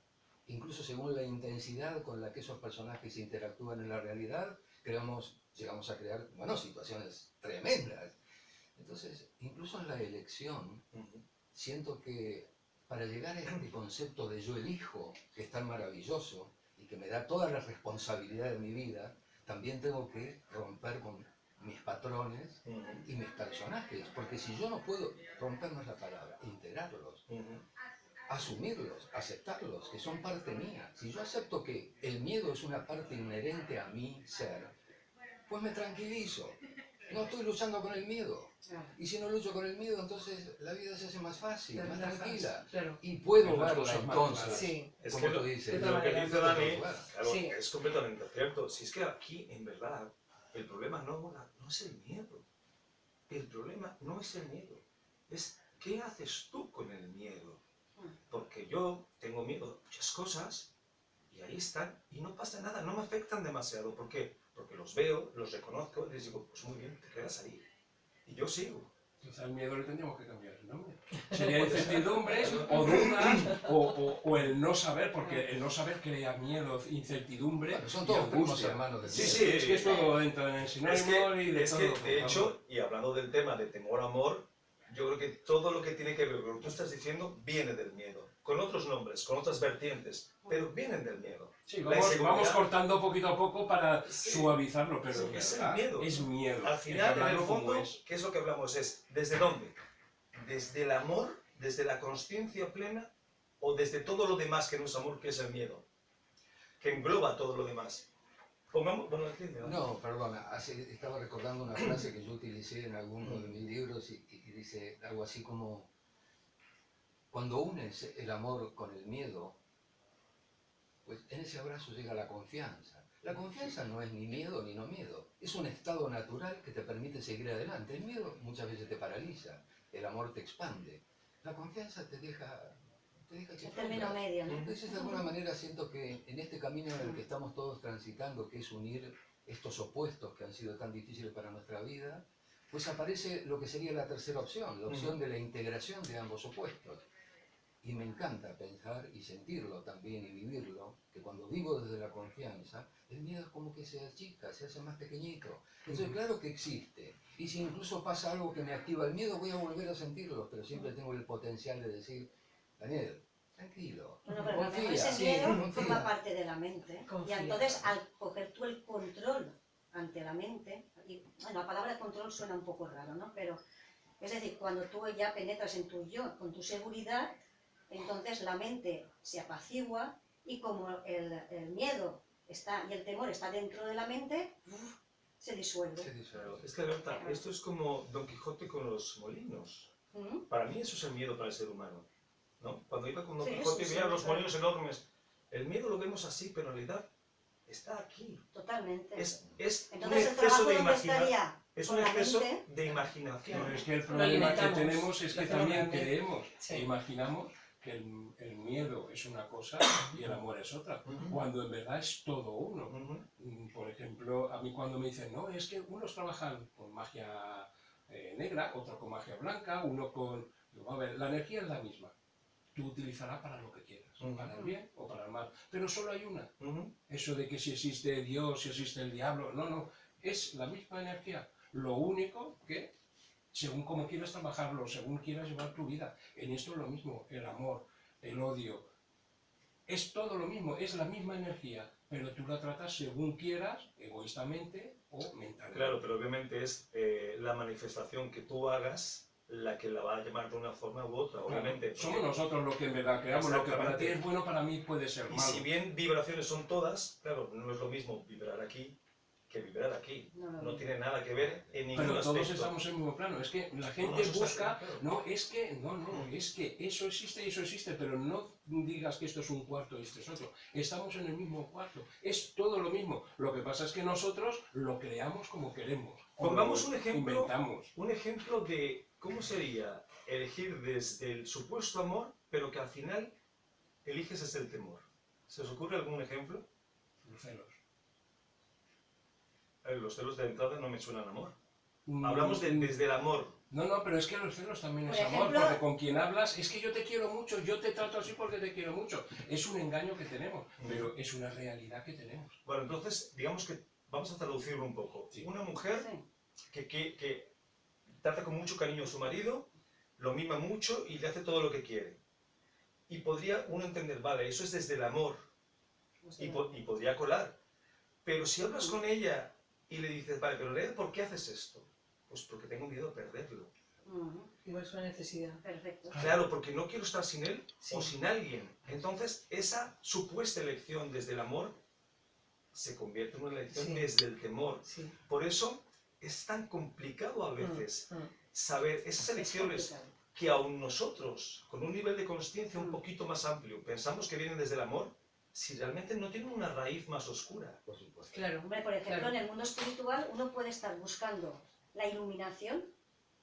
S3: Incluso según la intensidad con la que esos personajes interactúan en la realidad, llegamos a crear, bueno, situaciones tremendas. Entonces, incluso en la elección,
S4: Ujú.
S3: siento que para llegar a este concepto de yo elijo, que es tan maravilloso y que me da toda la responsabilidad de mi vida, también tengo que romper con mis patrones
S4: Ujú.
S3: y mis personajes, porque si yo no puedo rompernos la palabra, integrarlos,
S4: Ujú.
S3: asumirlos, aceptarlos, que son parte mía. Si yo acepto que el miedo es una parte inherente a mi ser, pues me tranquilizo. No estoy luchando con el miedo.
S2: Claro.
S3: Y si no lucho con el miedo, entonces la vida se hace más fácil,
S5: Te
S3: más
S5: relajas,
S3: tranquila.
S5: claro.
S3: Y puedo
S1: Ves las
S3: verla
S1: cosas más
S3: entonces,
S1: claras.
S5: Sí,
S4: Es
S3: como
S4: que
S3: tú
S4: lo,
S3: dices.
S5: de otra
S4: lo que
S5: manera.
S4: dice Dani,
S3: Claro.
S4: claro,
S5: Sí.
S4: es completamente cierto. Si es que aquí, en verdad, el problema no es el miedo. El problema no es el miedo. Es qué haces tú con el miedo. Porque yo tengo miedo a muchas cosas y ahí están y no pasa nada, no me afectan demasiado. ¿Por qué? Porque los veo, los reconozco y les digo, pues muy bien, te quedas ahí. Y yo sigo.
S1: Quizá al miedo le tendríamos que cambiar el nombre. Sería incertidumbres o dudas o el no saber, porque el no saber crea miedo, incertidumbre
S3: Bueno, son
S1: y
S3: todos primos
S1: angustia.
S3: hermanos del
S1: Sí,
S3: miedo.
S1: sí, es que esto entra en el
S4: Es
S1: sinónimo y de
S4: es
S1: todo.
S4: que,
S1: por
S4: de
S1: favor.
S4: hecho, y hablando del tema de temor-amor, yo creo que todo lo que tiene que ver con lo que tú estás diciendo viene del miedo. Con otros nombres, con otras vertientes, pero vienen del miedo.
S1: Sí,
S4: La
S1: vamos
S4: inseguridad.
S1: cortando poquito a poco para
S4: Sí.
S1: suavizarlo, pero
S4: Sí,
S1: en
S4: es el
S1: verdad
S4: miedo.
S1: es miedo.
S4: Al
S1: Hay que
S4: final, en el
S1: hablarlo como
S4: fondo,
S1: es.
S4: ¿qué es lo que hablamos? Es, ¿desde dónde? ¿Desde el amor, desde la consciencia plena o desde todo lo demás que no es amor, que es el miedo? Que engloba todo lo demás. Pongamos, bueno, entiende, ¿no?
S3: No, perdona, estaba recordando una frase que yo utilicé en alguno de mis libros y dice algo así como, cuando unes el amor con el miedo, pues en ese abrazo llega la confianza. La confianza no es ni miedo ni no miedo, es un estado natural que te permite seguir adelante. El miedo muchas veces te paraliza, el amor te expande. La confianza te deja que
S2: El término
S3: fluya.
S2: medio, ¿no?
S3: Entonces, de alguna manera siento que en este camino en el que estamos todos transitando, que es unir estos opuestos que han sido tan difíciles para nuestra vida, pues aparece lo que sería la tercera opción, la opción de la integración de ambos opuestos. Y me encanta pensar y sentirlo también y vivirlo, que cuando vivo desde la confianza, el miedo es como que se achica, se hace más pequeñito. Entonces, claro que existe. Y si incluso pasa algo que me activa el miedo, voy a volver a sentirlo, pero siempre tengo el potencial de decir, Daniel, tranquilo,
S2: Bueno, pero a lo mejor
S3: confía,
S2: ese miedo forma
S3: confía.
S2: parte de la mente.
S5: Confía.
S2: Y entonces, al coger tú el control ante la mente, y, bueno, la palabra control suena un poco raro, ¿no? Pero, es decir, cuando tú ya penetras en tu yo, con tu seguridad, entonces la mente se apacigua y como el miedo está y el temor está dentro de la mente, se disuelve.
S3: Se dice,
S4: Claro, es que Berta, esto es como Don Quijote con los molinos.
S2: ¿Mm?
S4: Para mí eso es el miedo para el ser humano, ¿no? Cuando iba con Don
S2: Sí,
S4: Quijote y
S2: sí,
S4: veía
S2: sí,
S4: los
S2: claro.
S4: molinos enormes, el miedo lo vemos así, pero en realidad está aquí.
S2: Totalmente.
S4: Es un
S2: Entonces, el
S4: exceso
S2: trabajo
S4: de
S2: dónde estaría
S4: es
S2: con
S4: un
S2: la
S4: exceso
S2: mente.
S4: de imaginación.
S1: Pero es que el
S5: Lo
S1: problema que
S5: alimentamos,
S1: tenemos es
S5: lo
S1: que
S5: hacemos
S1: también
S5: mente.
S1: creemos
S5: Sí.
S1: e imaginamos que el miedo es una cosa y el amor es otra,
S4: Ujú.
S1: cuando en verdad es todo uno.
S4: Ujú.
S1: Por ejemplo, a mí cuando me dicen, no, es que unos trabajan con magia negra, otro con magia blanca, uno con... Digo, a ver, la energía es la misma. Tú utilizarás para lo que quieras,
S4: Ujú.
S1: para el bien o para el mal. Pero solo hay una.
S4: Ujú.
S1: Eso de que si existe Dios, si existe el diablo, no, no. Es la misma energía. Lo único que, según cómo quieras trabajarlo, según quieras llevar tu vida, en esto es lo mismo. El amor, el odio, es todo lo mismo, es la misma energía, pero tú la tratas según quieras, egoístamente o mentalmente.
S4: Claro, pero obviamente es la manifestación que tú hagas la que la va a llamar de una forma u otra,
S1: Claro,
S4: obviamente.
S1: somos nosotros los que en verdad creamos, lo que para ti es bueno, para mí puede ser
S4: Y
S1: malo.
S4: si bien vibraciones son todas, claro, no es lo mismo vibrar aquí que vibrar aquí. No tiene nada que ver en ningún
S1: Pero todos
S4: aspecto.
S1: estamos en el mismo plano. Es que la gente
S4: No, eso está
S1: busca,
S4: claro.
S1: no, es que, no, es que eso existe, pero no digas que esto es un cuarto y esto es otro. Estamos en el mismo cuarto, es todo lo mismo. Lo que pasa es que nosotros lo creamos como queremos. o
S4: Pongamos
S1: lo
S4: un ejemplo,
S1: inventamos.
S4: un ejemplo de cómo sería elegir desde el supuesto amor, pero que al final eliges desde el temor. ¿Se os ocurre algún ejemplo?
S1: Los celos.
S4: Los celos de entrada no me suenan a amor.
S1: Mm,
S4: Hablamos desde el amor.
S1: No, pero es que los celos también
S2: Por
S1: es amor,
S2: ejemplo-
S1: porque con quien hablas es que yo te quiero mucho, yo te trato así porque te quiero mucho. Es un engaño que tenemos, pero es una realidad que tenemos.
S4: Bueno, entonces, digamos que vamos a traducirlo un poco.
S1: Sí.
S4: Una mujer
S2: Sí.
S4: que trata con mucho cariño a su marido, lo mima mucho y le hace todo lo que quiere. Y podría uno entender, vale, eso es desde el amor, y podría colar. Pero si hablas con ella y le dices, vale, pero Nerea, ¿por qué haces esto? Pues porque tengo miedo a perderlo.
S5: Igual es una necesidad.
S2: Perfecto.
S4: Claro, porque no quiero estar sin él
S5: Sí.
S4: o sin alguien. Entonces, esa supuesta elección desde el amor se convierte en una elección
S5: Sí.
S4: desde el temor.
S5: Sí.
S4: Por eso es tan complicado a veces saber esas
S2: Es
S4: elecciones
S2: complicado.
S4: que aun nosotros, con un nivel de consciencia un poquito más amplio, pensamos que vienen desde el amor, si realmente no tienen una raíz más oscura.
S3: Por supuesto.
S5: Claro.
S2: Hombre, por ejemplo,
S5: Claro.
S2: en el mundo espiritual uno puede estar buscando la iluminación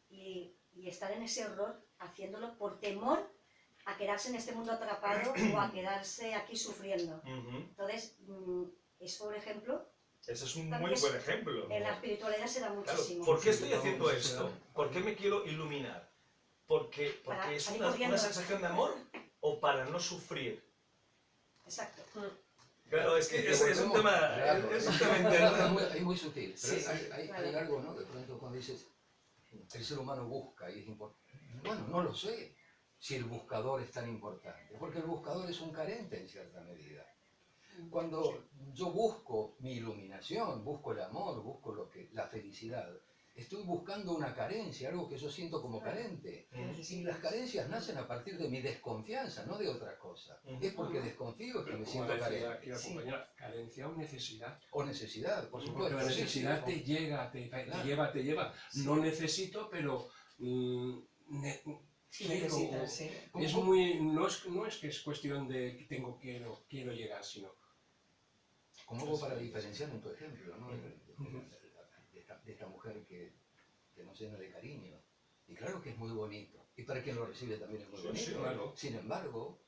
S2: y estar en ese horror haciéndolo por temor a quedarse en este mundo atrapado o a quedarse aquí sufriendo.
S4: Ujú.
S2: Entonces, es por ejemplo,
S4: Ese es un
S2: también
S4: muy
S2: es-
S4: buen ejemplo.
S2: en la espiritualidad se da
S4: Claro,
S2: muchísimo.
S4: ¿por qué estoy
S3: Sí,
S4: haciendo
S3: vamos,
S4: esto?
S3: sí.
S4: ¿Por qué me quiero iluminar? ¿Porque
S2: Para
S4: es
S2: salir
S4: una
S2: corriendo.
S4: sensación de amor o para no sufrir?
S2: Exacto.
S4: Claro, es que
S3: Que
S4: es un
S3: volvemos-
S4: tema,
S3: claro,
S4: es un
S3: es-
S4: tema
S3: es
S4: interno.
S3: muy sutil, pero
S5: Sí,
S3: hay
S2: claro.
S3: algo, ¿no? De pronto cuando dices, el ser humano busca y es importante. Bueno, no lo sé si el buscador es tan importante, porque el buscador es un carente en cierta medida. Cuando yo busco mi iluminación, busco el amor, busco la felicidad, estoy buscando una carencia, algo que yo siento como carente. Y las carencias nacen a partir de mi desconfianza, no de otra cosa. Es porque desconfío que me
S1: Como
S3: siento
S1: decía
S3: carente.
S1: aquí la
S5: Sí.
S1: compañera, carencia o necesidad.
S3: O necesidad, por
S1: Porque
S3: supuesto.
S1: la
S3: sí,
S1: necesidad
S3: sí.
S1: te llega, te
S3: Claro.
S1: lleva. No necesito, pero
S5: Sí,
S1: quiero.
S5: necesitas, sí.
S1: Es muy, no es que es cuestión de que quiero llegar, sino
S3: Como algo para diferenciar en tu ejemplo, ¿no? De esta mujer que nos llena de cariño. Y claro que es muy bonito. Y para quien lo recibe también es muy
S4: Sí,
S3: bonito.
S4: sí,
S1: claro.
S3: Sin embargo,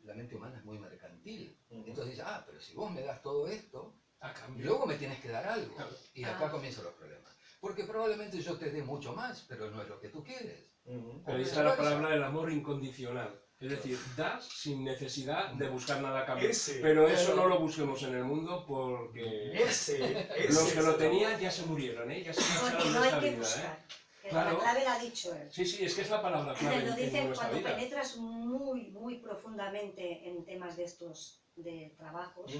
S3: la mente humana es muy mercantil.
S4: Ujú.
S3: Entonces dice, pero si vos me das todo esto,
S1: a
S3: y
S1: cambio.
S3: luego me tienes que dar algo.
S1: Claro.
S3: Y acá comienzan los problemas. Porque probablemente yo te dé mucho más, pero no es lo que tú quieres.
S4: Ujú.
S1: Pero ahí está la palabra del amor incondicional. Es decir, das sin necesidad de buscar nada a cambio.
S4: Ese,
S1: Pero eso no lo busquemos en el mundo porque
S4: ese
S1: los que
S4: es
S1: lo
S4: el
S1: tenían
S4: amor.
S1: ya se murieron, ¿eh? Ya se
S2: Porque
S1: marcharon
S2: no
S1: de
S2: hay
S1: esta
S2: que
S1: vida,
S2: buscar. Que
S1: Claro.
S2: La clave la ha dicho él.
S1: Sí, sí, es que es la palabra clave
S2: Lo
S1: en
S2: dice
S1: nuestra
S2: cuando
S1: vida.
S2: penetras muy, muy profundamente en temas de estos, de trabajos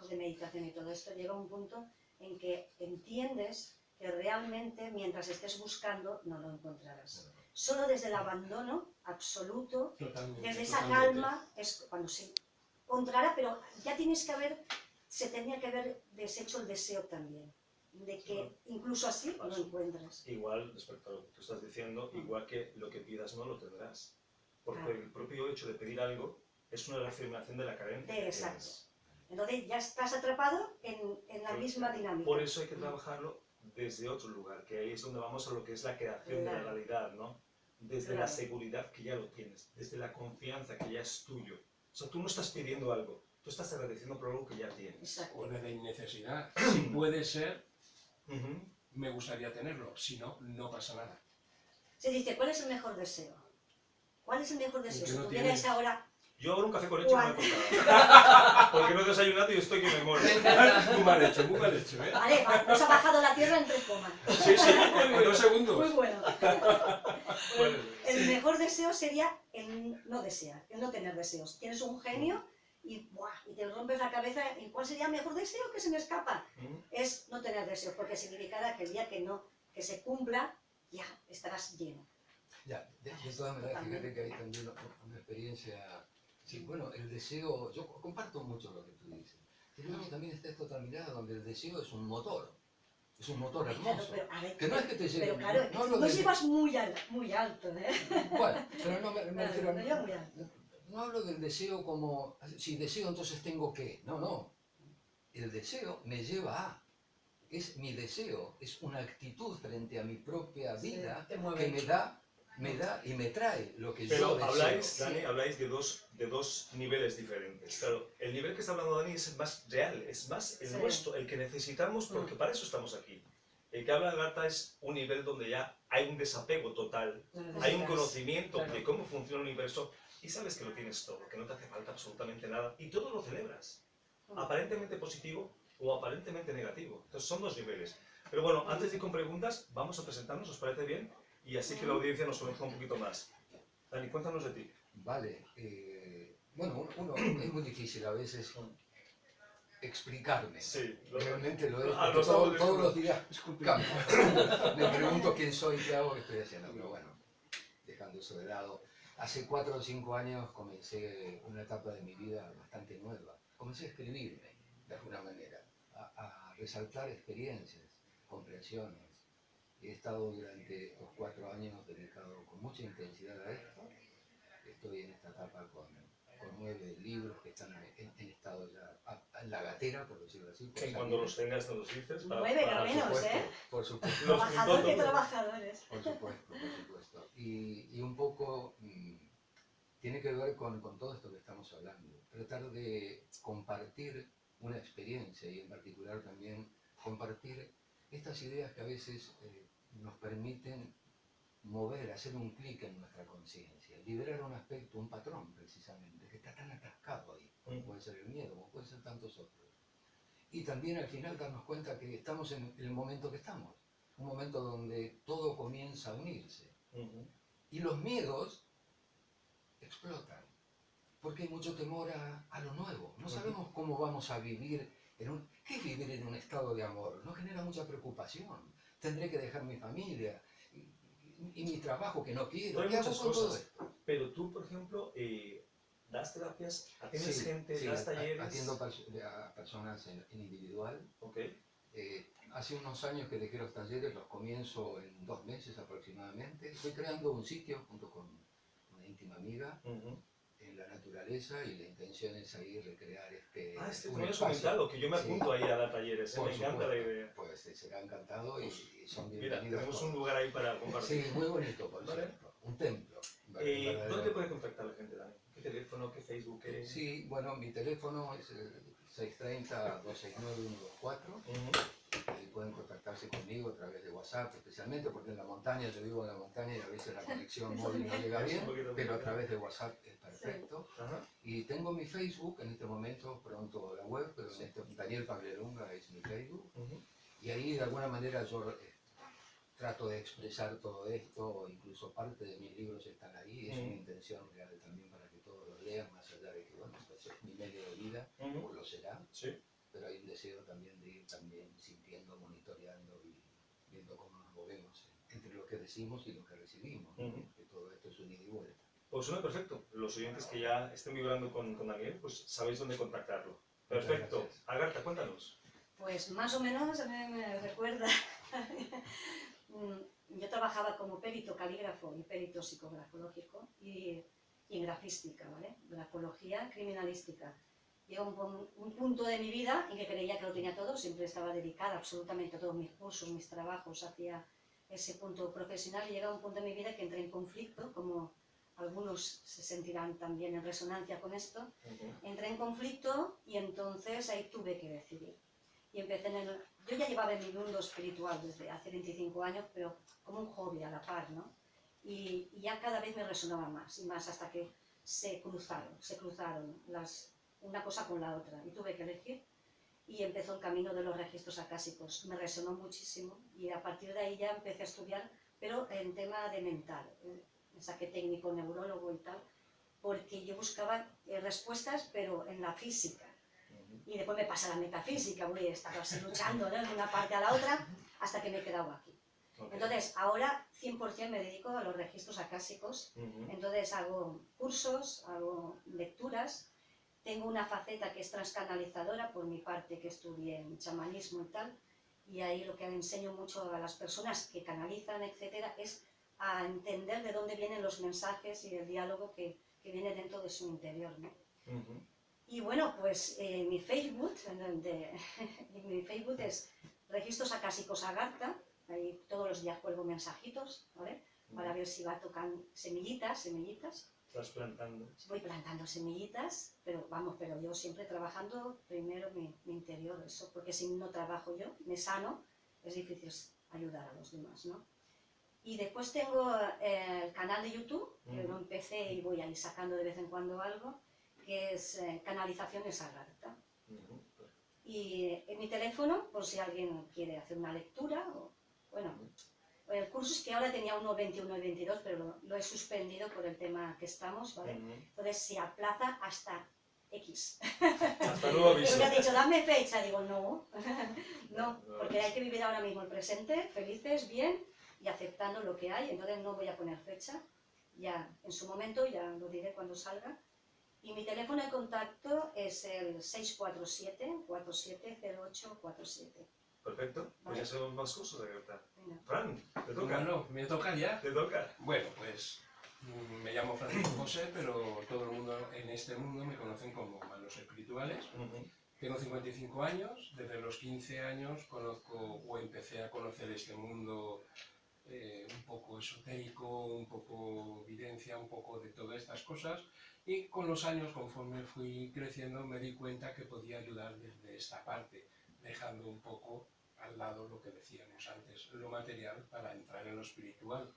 S2: de meditación y todo esto, llega un punto en que entiendes que realmente mientras estés buscando no lo encontrarás. Solo desde el abandono absoluto,
S1: Totalmente,
S2: desde esa
S1: totalmente.
S2: calma, es cuando se encontrará, pero ya se tenía que haber deshecho el deseo también, de que incluso así lo encuentras.
S4: Igual, respecto a lo que tú estás diciendo, igual que lo que pidas no lo tendrás. Porque
S2: Claro.
S4: el propio hecho de pedir algo es una reafirmación de la carencia. que
S2: Exacto.
S4: tienes.
S2: Entonces ya estás atrapado en la misma dinámica.
S4: Por eso hay que trabajarlo desde otro lugar, que ahí es donde vamos a lo que es la creación de la
S2: Claro.
S4: realidad, ¿no? Desde la
S2: Claro.
S4: seguridad que ya lo tienes, desde la confianza que ya es tuyo. O sea, tú no estás pidiendo algo, tú estás agradeciendo por algo que ya tienes.
S2: Exacto.
S1: O desde innecesidad. Si puede ser,
S4: Ujú.
S1: me gustaría tenerlo. Si no, no pasa nada.
S2: Se dice, ¿cuál es el mejor deseo? ¿Cuál es el mejor deseo?
S1: que
S2: Si
S1: no
S2: tuvierais
S1: tienes.
S2: ahora...
S4: Yo ahora un café con leche
S2: ¿Cuál?
S4: no me he acostado. Porque no he desayunado y estoy que me muero.
S1: Muy mal hecho, ¿eh?
S2: Vale, nos ha bajado la tierra en 3 comas.
S1: Sí, sí, en 2 segundos.
S2: Muy bueno.
S4: Bueno,
S2: El mejor deseo sería el no desear, el no tener deseos. Tienes un genio y te rompes la cabeza. ¿Y cuál sería el mejor deseo que se me escapa?
S4: Ujú.
S2: Es no tener deseos, porque significará que el día que se cumpla, ya estarás lleno.
S3: Ya, de todas maneras, fíjate que hay también una experiencia. Sí, bueno, el deseo, yo comparto mucho lo que tú dices. Sin embargo, también está esta otra mirada donde el deseo es un motor. Es un motor
S2: Claro,
S3: hermoso.
S2: pero, a ver,
S3: Que no es que te lleve.
S2: pero claro,
S3: no hablo
S2: no
S3: del-
S2: llevas muy alto, ¿eh?
S3: Bueno, pero no me
S2: Claro,
S3: refiero
S2: no llevas muy alto.
S3: no hablo del deseo como, si deseo entonces tengo que. No, no. El deseo me lleva a. Es mi deseo, es una actitud frente a mi propia vida
S5: te mueve.
S3: que me da y me trae lo que
S4: Pero
S3: yo deseo.
S4: habláis, Dani, habláis de dos niveles diferentes. Claro, el nivel que está hablando Dani es el más real, es más el
S2: Sí.
S4: nuestro, el que necesitamos porque para eso estamos aquí. El que habla Agatha es un nivel donde ya hay un desapego total,
S5: No
S4: hay un
S5: necesitas.
S4: conocimiento
S5: Claro.
S4: de cómo funciona el universo y sabes que lo tienes todo, que no te hace falta absolutamente nada y todo lo celebras. Aparentemente positivo, o aparentemente negativo. Entonces son dos niveles. Pero bueno, antes de ir con preguntas, vamos a presentarnos, ¿os parece bien? Y así que la audiencia nos conozca un poquito más. Dani, cuéntanos de ti.
S3: Vale. Bueno, es muy difícil a veces explicarme.
S4: Sí,
S3: Realmente lo es,
S4: Ah,
S3: porque
S4: lo estamos
S3: todos los
S4: diciendo.
S3: días cambio. Me pregunto quién soy, qué hago, qué estoy haciendo. Pero bueno, dejando eso de lado, hace 4 o 5 años comencé una etapa de mi vida bastante nueva. Comencé a escribirme, de alguna manera, a resaltar experiencias, comprensiones. He estado durante estos 4 años dedicado con mucha intensidad a esto. Estoy en esta etapa con 9 libros que están en estado ya en la gatera, por decirlo así.
S4: Que cuando los tengas nos los dices.
S2: 9
S4: para-
S2: menos, ¿eh?
S3: Por supuesto.
S4: Los
S2: Trabajador que
S4: puntos.
S2: trabajadores.
S3: Por supuesto, por supuesto. Y un poco tiene que ver con todo esto que estamos hablando. Tratar de compartir una experiencia y en particular también compartir estas ideas que a veces nos permiten mover, hacer un clic en nuestra conciencia, liberar un aspecto, un patrón precisamente, que está tan atascado ahí, como puede ser el miedo, como pueden ser tantos otros. Y también al final darnos cuenta que estamos en el momento que estamos, un momento donde todo comienza a unirse. Y los miedos explotan, porque hay mucho temor a lo nuevo. No sabemos cómo vamos a vivir ¿Qué es vivir en un estado de amor? Nos genera mucha preocupación. Tendré que dejar mi familia y mi trabajo que no quiero.
S4: Hay
S3: ¿Qué hago
S4: muchas
S3: con todo
S4: cosas.
S3: esto?
S4: Pero tú, por ejemplo, das terapias, atiendes
S3: Sí,
S4: gente,
S3: sí,
S4: das talleres.
S3: atiendo a personas en individual.
S4: Ok.
S3: Hace unos años que dejé los talleres, los comienzo en 2 meses aproximadamente. Estoy creando un sitio junto con una íntima amiga en la naturaleza y la intención es ahí recrear
S4: Tú
S3: un
S4: me habías
S3: espacio.
S4: comentado que yo me apunto ahí a dar talleres.
S3: Por
S4: Me encanta la
S3: supuesto,
S4: idea.
S3: pues será encantado y son
S4: Mira,
S3: bienvenidos
S4: tenemos un
S3: todos.
S4: lugar ahí para compartir.
S3: Sí, muy bonito, por
S4: Vale.
S3: cierto. Un templo.
S4: ¿Dónde te puede contactar la gente, Dani? ¿Qué teléfono, qué Facebook? Qué...
S3: Sí, bueno, mi teléfono es el 630-269-124. Ahí pueden contactarse conmigo a través de WhatsApp, especialmente porque en la montaña, yo vivo en la montaña y a veces la conexión móvil no llega bien, pero a través de WhatsApp es perfecto.
S4: Ajá.
S3: Y tengo mi Facebook en este momento, pronto la web, pero en este, Daniel Pablelunga es mi Facebook. Y ahí de alguna manera yo trato de expresar todo esto, incluso parte de mis libros están ahí, es una intención real también para que todos los lean, más allá de que, bueno, pues es mi medio de vida, o lo será,
S4: Sí.
S3: pero hay un deseo también de ir también sintiendo, monitoreando y viendo cómo nos movemos entre lo que decimos y lo que recibimos, ¿no? Que todo esto es un ida y vuelta.
S4: Pues suena perfecto. Los oyentes que ya estén vibrando con Daniel, pues sabéis dónde contactarlo.
S3: Muchas
S4: Perfecto.
S3: gracias.
S4: Agartha, cuéntanos.
S2: Pues más o menos a mí me recuerda. Yo trabajaba como perito calígrafo y perito psicografológico y en grafística, ¿vale? Grafología criminalística. Llegó un punto de mi vida en que creía que lo tenía todo, siempre estaba dedicada absolutamente a todos mis cursos, mis trabajos, hacia ese punto profesional y llega un punto de mi vida que entré en conflicto, como algunos se sentirán también en resonancia con esto. Entré en conflicto y entonces ahí tuve que decidir. Y empecé yo ya llevaba en mi mundo espiritual desde hace 25 años, pero como un hobby a la par, ¿no? Y ya cada vez me resonaba más y más hasta que se cruzaron una cosa con la otra y tuve que elegir y empezó el camino de los registros acásicos. Me resonó muchísimo y a partir de ahí ya empecé a estudiar, pero en tema de mental. Me saqué técnico, neurólogo y tal, porque yo buscaba respuestas, pero en la física. Y después me pasa la metafísica, voy a estar así luchando, ¿no? De una parte a la otra, hasta que me he quedado aquí. Entonces, ahora 100% me dedico a los registros acásicos. Entonces hago cursos, hago lecturas. Tengo una faceta que es transcanalizadora por mi parte, que estudié en chamanismo y tal. Y ahí lo que enseño mucho a las personas que canalizan, etcétera, es a entender de dónde vienen los mensajes y el diálogo que viene dentro de su interior, ¿no? Y bueno, pues mi Facebook es Registros Acásicos Agartha. Ahí todos los días cuelgo mensajitos, ¿vale? Para ver si va tocando semillitas.
S4: Estás plantando.
S2: Voy plantando semillitas, pero yo siempre trabajando primero mi interior, eso, porque si no trabajo yo, me sano, es difícil ayudar a los demás, ¿no? Y después tengo el canal de YouTube, que lo empecé y voy ahí sacando de vez en cuando algo, que es Canalizaciones Agartha. Y en mi teléfono, por si alguien quiere hacer una lectura, o, bueno, el curso es que ahora tenía 1.21 y 22, pero lo he suspendido por el tema que estamos, ¿vale? Entonces se aplaza hasta X.
S4: Hasta nuevo
S2: Pero
S4: aviso.
S2: me ha dicho, dame fecha, digo, no, no, porque hay que vivir ahora mismo el presente, felices, bien, y aceptando lo que hay, entonces no voy a poner fecha, ya en su momento, ya lo diré cuando salga. Y mi teléfono de contacto es el 647-470847.
S4: Perfecto, pues
S2: Vale.
S4: ya son más cursos de Greta.
S2: Venga.
S4: Fran, te toca.
S1: Bueno, me toca ya.
S4: Te toca.
S1: Bueno, pues me llamo Francisco José, pero todo el mundo en este mundo me conocen como Manos Espirituales. Tengo 55 años, desde los 15 años conozco o empecé a conocer este mundo un poco esotérico, un poco videncia, un poco de todas estas cosas, y con los años, conforme fui creciendo, me di cuenta que podía ayudar desde esta parte, dejando un poco al lado lo que decíamos antes, lo material, para entrar en lo espiritual.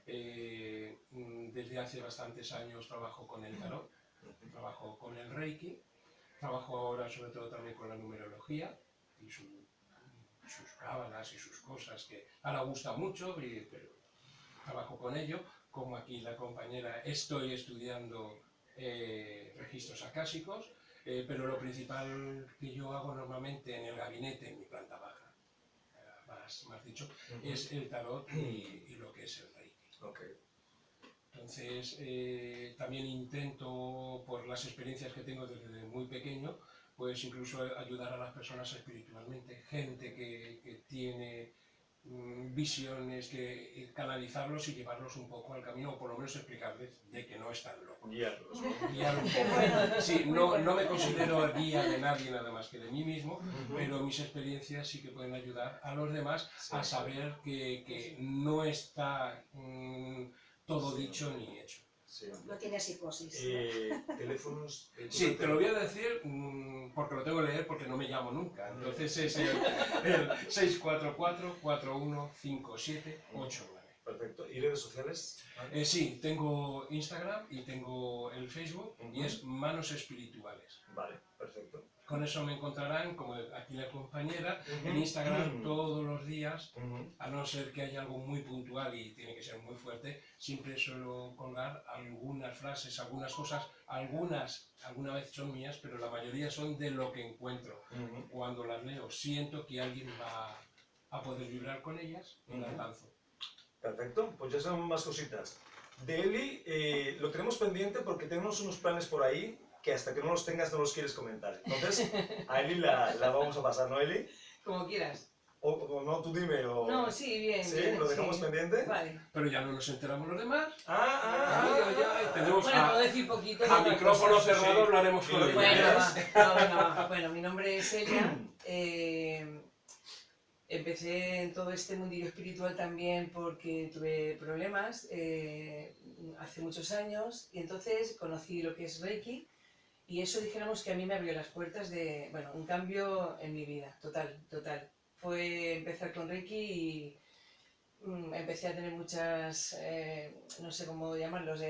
S1: Desde hace bastantes años trabajo con el tarot, trabajo con el Reiki, trabajo ahora sobre todo también con la numerología y sus cábalas y sus cosas que ahora gusta mucho, pero trabajo con ello. Como aquí la compañera, estoy estudiando registros acásicos, pero lo principal que yo hago normalmente en el gabinete, en mi planta baja, más dicho, es el tarot y lo que es el Reiki.
S4: Okay.
S1: Entonces, también intento, por las experiencias que tengo desde muy pequeño, pues incluso ayudar a las personas espiritualmente, gente que tiene visiones, que canalizarlos y llevarlos un poco al camino, o por lo menos explicarles de que no están locos.
S4: Guiarlos, ¿no?
S1: Guiar un poco. Sí, no me considero guía de nadie nada más que de mí mismo, pero mis experiencias sí que pueden ayudar a los demás a saber que no está todo dicho ni hecho.
S2: Sí. No tiene psicosis.
S4: Teléfonos.
S1: Sí, te lo voy a decir porque lo tengo que leer porque no me llamo nunca. Entonces es el 644-415789.
S4: Perfecto. ¿Y redes sociales?
S1: Sí, tengo Instagram y tengo el Facebook y es Manos Espirituales.
S4: Vale, perfecto.
S1: Con eso me encontrarán, como aquí la compañera, en Instagram todos los días, a no ser que haya algo muy puntual y tiene que ser muy fuerte, siempre suelo colgar algunas frases, algunas cosas, alguna vez son mías, pero la mayoría son de lo que encuentro. Cuando las leo siento que alguien va a poder vibrar con ellas y las lanzo.
S4: Perfecto, pues ya son más cositas. De Eli lo tenemos pendiente porque tenemos unos planes por ahí que hasta que no los tengas no los quieres comentar. Entonces, a Eli la vamos a pasar, ¿no, Eli?
S5: Como quieras.
S4: O no, tú dime. O...
S5: No, sí, bien.
S4: ¿Sí?
S5: Bien,
S4: ¿Lo dejamos pendiente?
S5: Vale.
S1: Pero ya no nos enteramos los demás.
S4: Tenemos
S1: Tenemos
S5: Puedo decir poquito de
S1: a
S5: otras
S1: micrófono
S5: cosas.
S1: cerrado, lo haremos con
S4: Bueno,
S1: ellos.
S5: Bueno, mi nombre es Elia. Empecé en todo este mundillo espiritual también porque tuve problemas hace muchos años y entonces conocí lo que es Reiki y eso dijéramos que a mí me abrió las puertas de, bueno, un cambio en mi vida, total. Fue empezar con Reiki y empecé a tener muchas, no sé cómo llamarlos,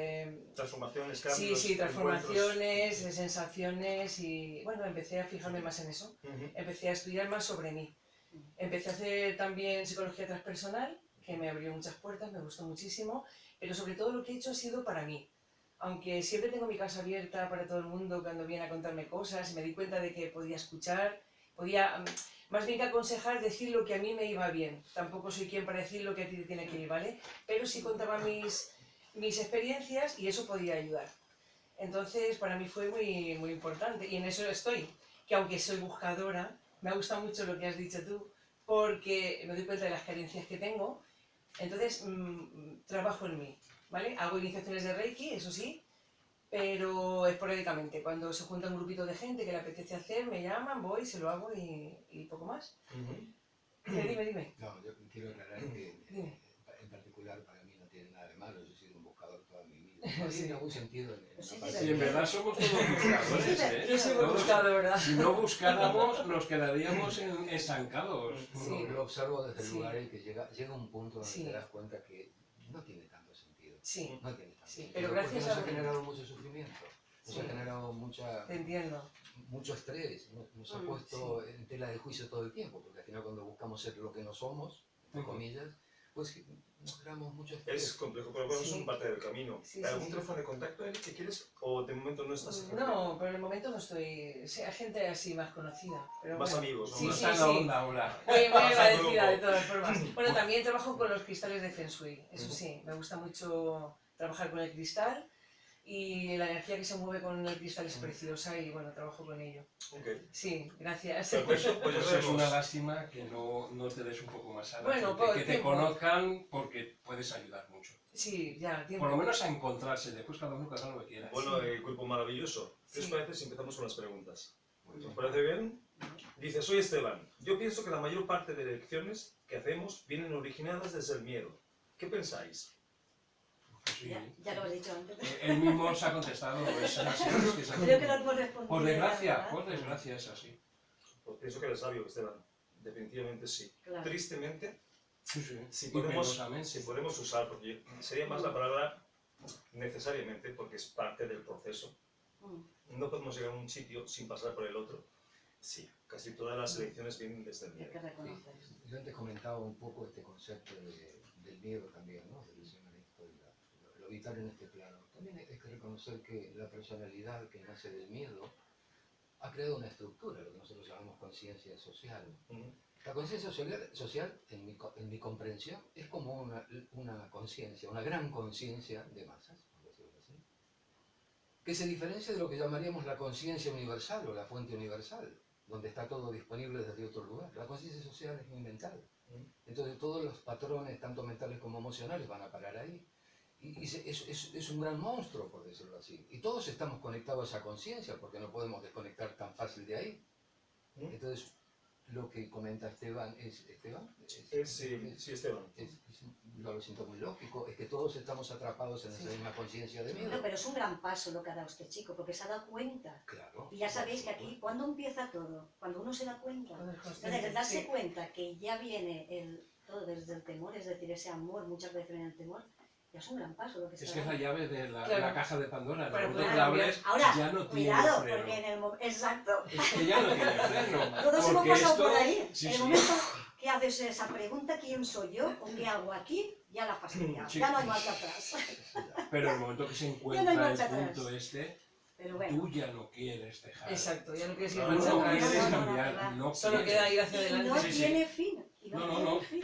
S4: transformaciones, cambios.
S5: Sí, transformaciones, sensaciones y bueno, empecé a fijarme más en eso. Empecé a estudiar más sobre mí. Empecé a hacer también psicología transpersonal, que me abrió muchas puertas, me gustó muchísimo, pero sobre todo lo que he hecho ha sido para mí. Aunque siempre tengo mi casa abierta para todo el mundo cuando viene a contarme cosas, y me di cuenta de que podía escuchar, podía más bien que aconsejar, decir lo que a mí me iba bien. Tampoco soy quien para decir lo que a ti te tiene que ir, ¿vale? Pero sí contaba mis experiencias y eso podía ayudar. Entonces para mí fue muy, muy importante y en eso estoy, que aunque soy buscadora, me ha gustado mucho lo que has dicho tú, porque me doy cuenta de las carencias que tengo, entonces trabajo en mí, ¿vale? Hago iniciaciones de Reiki, eso sí, pero esporádicamente. Cuando se junta un grupito de gente que le apetece hacer, me llaman, voy, se lo hago y poco más. Dime.
S3: No, yo quiero aclarar que
S5: Dime.
S3: en particular para mí no tiene nada de malo, yo he sido un buscador toda mi vida. No
S5: Sí.
S3: tiene algún sentido en
S2: Pues sí,
S3: la parte
S1: Sí, en verdad somos todos buscadores, ¿eh?
S5: Yo soy muy
S1: Todos-
S5: buscadora.
S1: Si no buscáramos, nos quedaríamos estancados.
S5: Sí.
S3: Lo observo desde el
S5: Sí.
S3: lugar en que llega un punto donde
S5: Sí.
S3: te das cuenta que no tiene tanto sentido.
S5: Sí.
S3: No tiene tanto
S5: Sí,
S3: sentido.
S5: pero
S3: Porque
S5: gracias
S3: nos
S5: a-
S3: ha generado mucho sufrimiento. Nos ha generado
S5: Te entiendo.
S3: mucho estrés, nos ha puesto en tela de juicio todo el tiempo, porque al final cuando buscamos ser lo que no somos, entre comillas, pues nos creamos mucho estrés.
S4: Es complejo, pero bueno,
S5: Sí.
S4: es un parte del camino.
S5: Sí,
S4: ¿Algún
S5: sí.
S4: teléfono de contacto, Eli, que quieres? ¿O de momento no estás en
S5: No, por el momento no estoy... Sí, hay gente así más conocida. Pero
S4: Más
S5: bueno.
S4: amigos, ¿no?
S5: Sí,
S1: No
S5: sí,
S1: está en la
S5: sí.
S1: onda ahora.
S5: Muy
S4: Más al
S5: agradecida de
S4: grupo.
S5: todas formas. Bueno, también trabajo con los cristales de Feng Shui, eso sí, me gusta mucho trabajar con el cristal y la energía que se mueve con el cristal es preciosa y bueno, trabajo con ello.
S4: Ok.
S5: Sí, gracias.
S4: Perfecto, pues ya
S1: Pues es
S4: sabemos.
S1: una lástima que no te des un poco más a la
S5: Bueno,
S1: gente,
S5: por
S1: que te
S5: tiempo.
S1: conozcan porque puedes ayudar mucho.
S5: Sí, ya, tiempo.
S1: Por lo menos a encontrarse, después cada uno que haga lo que quiera.
S4: Bueno,
S5: Sí.
S4: grupo maravilloso. ¿Qué os
S5: Sí.
S4: parece si empezamos con las preguntas?
S3: Muy bien.
S4: ¿Os parece bien? Dice, soy Esteban. Yo pienso que la mayor parte de elecciones que hacemos vienen originadas desde el miedo. ¿Qué pensáis?
S1: Pues sí.
S2: Ya lo has dicho antes.
S1: Él mismo se ha contestado, es así, es que es así.
S2: Creo que lo hemos respondido.
S1: Por desgracia es así.
S4: Pues pienso que eres sabio, Esteban. Definitivamente sí.
S2: Claro.
S4: Tristemente,
S1: Sí, sí.
S4: si
S1: Y
S4: podemos,
S1: penosamente.
S4: si podemos usar, porque sería más la palabra necesariamente, porque es parte del proceso. No podemos llegar a un sitio sin pasar por el otro. Sí, casi todas las elecciones vienen desde el
S2: Hay
S4: miedo.
S2: que reconocer.
S3: Yo antes comentaba un poco este concepto del miedo también, ¿no? Del visionarismo y lo vital en este plano. También hay que reconocer que la personalidad que nace del miedo ha creado una estructura, lo que nosotros llamamos conciencia social.
S4: Ujú.
S3: La conciencia social en mi comprensión, es como una conciencia, una gran conciencia de masas, por decirlo así, que se diferencia de lo que llamaríamos la conciencia universal o la fuente universal, donde está todo disponible desde otro lugar. La conciencia social es muy mental. Entonces todos los patrones, tanto mentales como emocionales, van a parar ahí. Y es un gran monstruo, por decirlo así. Y todos estamos conectados a esa conciencia, porque no podemos desconectar tan fácil de ahí. Entonces, lo que comenta Esteban es... ¿Esteban?
S4: Sí, Esteban.
S3: Yo lo siento muy lógico, es que todos estamos atrapados en esa misma conciencia de
S2: No,
S3: miedo.
S2: pero es un gran paso lo que ha dado este chico, porque se ha dado cuenta.
S3: Claro.
S2: Y ya sabéis que aquí, ¿cuándo empieza todo? Cuando uno se da cuenta.
S5: Cuando es
S2: Entonces,
S5: consciente,
S2: el darse
S5: sí.
S2: cuenta que ya viene todo desde el temor, es decir, ese amor, muchas veces viene el temor, ya es un gran paso lo que se
S1: Es
S2: ha
S1: que es
S2: dado.
S1: la llave de
S5: Claro.
S1: la caja de Pandora. En
S5: Para
S1: el momento
S5: poder
S1: que la
S5: cambiar.
S1: abres,
S2: Ahora,
S1: ya no tiene
S2: cuidado,
S1: freno.
S2: porque en el momento... Exacto.
S1: Es que ya no tiene freno.
S2: Todos hemos
S1: porque
S2: pasado
S1: esto-
S2: por ahí.
S1: Sí,
S2: en el
S1: sí.
S2: momento que haces esa pregunta, ¿quién soy yo? ¿O qué hago aquí? Ya la fastidias.
S1: Sí.
S2: Ya no hay marcha atrás.
S1: Pero en el momento que se
S2: Ya no hay
S1: encuentra
S2: marcha
S1: el
S2: atrás.
S1: punto este,
S2: Pero bueno.
S1: tú ya no quieres dejar.
S5: Exacto, ya no quieres ir
S4: No,
S1: Tú
S5: marcha
S1: no
S2: no,
S5: atrás.
S1: quieres
S2: no,
S1: cambiar, no
S5: Solo
S1: quieres.
S5: queda ir hacia
S2: Y no
S5: adelante.
S1: Sí, sí.
S2: tiene fin. Y
S1: No,
S2: tiene
S1: no.
S2: fin.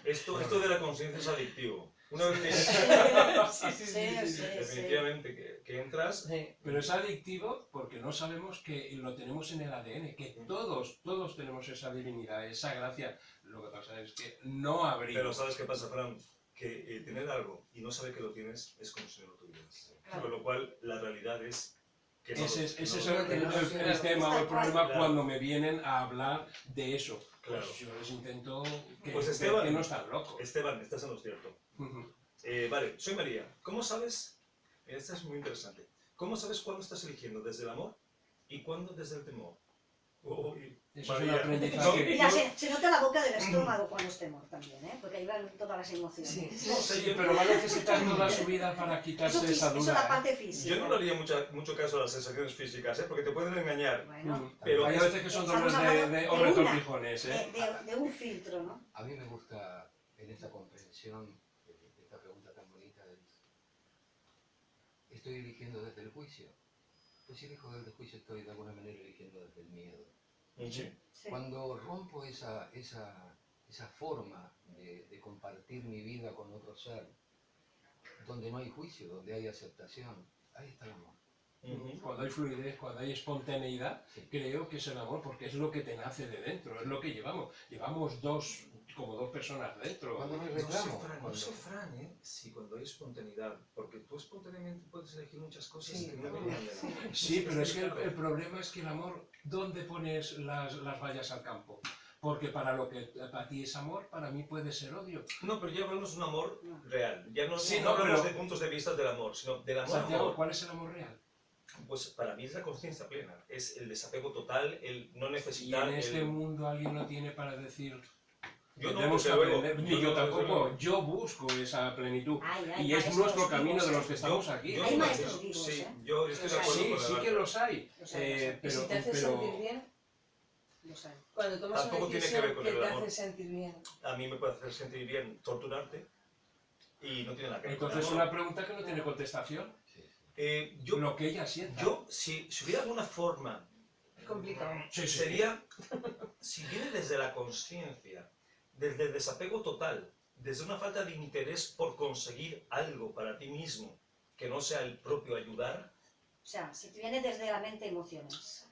S4: Esto de la conciencia es adictivo. Una vez que
S2: Sí.
S4: definitivamente que entras,
S5: Sí.
S1: Pero es adictivo porque no sabemos que lo tenemos en el ADN, que todos tenemos esa divinidad, esa gracia. Lo que pasa es que no
S4: pero
S1: abrimos.
S4: ¿sabes qué pasa, Fran? Que tener algo y no saber que lo tienes es como si no lo tuvieras.
S2: Claro.
S4: Con lo cual, la realidad es que no
S1: Ese
S4: lo-
S1: es
S4: que no
S1: el,
S4: lo
S1: el-
S4: tienes.
S1: el tema o el problema
S4: Claro.
S1: cuando me vienen a hablar de eso.
S4: Claro.
S1: Pues yo les intento que,
S4: Pues,
S1: ver
S4: Esteban,
S1: que no están locos.
S4: Esteban, estás en lo cierto.
S1: Ujú.
S4: Vale, soy María. ¿Cómo sabes? Esta es muy interesante. ¿Cómo sabes cuándo estás eligiendo desde el amor y cuándo desde el temor? Uy,
S1: Eso es un
S4: María.
S1: aprendizaje.
S2: Mira, se nota la boca del estómago cuando es temor también, ¿eh? Porque ahí van todas las emociones.
S5: Sí.
S4: No sé,
S1: Sí,
S4: yo,
S1: pero va a necesitar toda su vida para quitarse
S2: Eso,
S1: esa
S2: eso
S1: duda.
S2: la
S1: ¿eh?
S2: parte física.
S4: yo no le haría mucho caso a las sensaciones físicas, porque te pueden engañar.
S2: Bueno,
S4: Pero
S1: hay
S4: es-
S1: veces que son
S2: estamos
S1: dolores
S2: hablando
S1: de
S2: de
S1: o
S2: una.
S1: retortijones, ¿eh?
S2: de un filtro, ¿no?
S3: A mí me gusta en esta comprensión de esta pregunta tan bonita, estoy eligiendo desde el juicio. Pues si elijo desde el juicio estoy de alguna manera eligiendo desde el miedo.
S4: Sí.
S2: Sí.
S3: Cuando rompo esa forma de compartir mi vida con otro ser, donde no hay juicio, donde hay aceptación, ahí está el amor.
S4: Ujú.
S1: Cuando hay fluidez, cuando hay espontaneidad,
S3: Sí.
S1: creo que es el amor porque es lo que te nace de dentro, es lo que llevamos. Llevamos como dos personas dentro.
S3: Cuando no hay
S4: No sé,
S3: reclamo,
S4: Fran,
S3: cuando-
S4: si cuando hay espontaneidad, porque tú espontáneamente puedes elegir muchas cosas
S5: Sí,
S4: que no
S5: también,
S4: vienen del amor.
S1: Sí, pero es que
S4: Claro.
S1: el problema es que el amor, ¿dónde pones las vallas al campo? Porque para lo que para ti es amor, para mí puede ser odio.
S4: No, pero ya hablamos de un amor
S2: No.
S4: real. Ya no,
S1: Sí,
S4: no
S1: no,
S4: hablamos
S1: pero-
S4: de puntos de vista del amor, sino del amor.
S1: Santiago,
S4: amor.
S1: ¿cuál es el amor real?
S4: Pues para mí es la conciencia plena. Es el desapego total, el no
S1: Y
S4: necesitar.
S1: en este
S4: el...
S1: mundo alguien no tiene para decir,
S4: Yo no,
S1: Tenemos que
S4: desde luego.
S1: aprender, ni yo
S4: no, desde
S1: tampoco,
S4: luego.
S1: yo busco esa plenitud.
S2: Hay
S1: Y es
S2: maestros
S1: nuestro camino
S2: vivos,
S1: de los que estamos aquí.
S4: Yo
S2: Hay
S4: me
S2: maestros
S4: imagino-
S2: vivos,
S4: sí,
S2: ¿eh?
S4: yo estoy de acuerdo
S1: Sí,
S4: con
S1: sí
S4: el
S1: que los hay.
S2: Los hay.
S5: Y si te hace
S1: pero
S5: sentir bien,
S2: Los hay.
S5: cuando tomas
S4: Tampoco
S5: una
S4: tiene que
S5: decisión
S4: ver con
S5: que
S4: el
S5: te
S4: amor.
S5: hace sentir bien.
S4: A mí me puede hacer sentir bien torturarte y no tiene nada que ver con el
S1: entonces
S4: amor.
S1: una pregunta que no tiene contestación.
S3: Sí, sí.
S1: Lo que ella sienta.
S4: Si hubiera alguna forma,
S5: Es complicado.
S1: Sí, sí.
S4: sería, si viene desde la conciencia, desde el desapego total, desde una falta de interés por conseguir algo para ti mismo, que no sea el propio ayudar,
S2: O sea, si viene desde la mente emociones.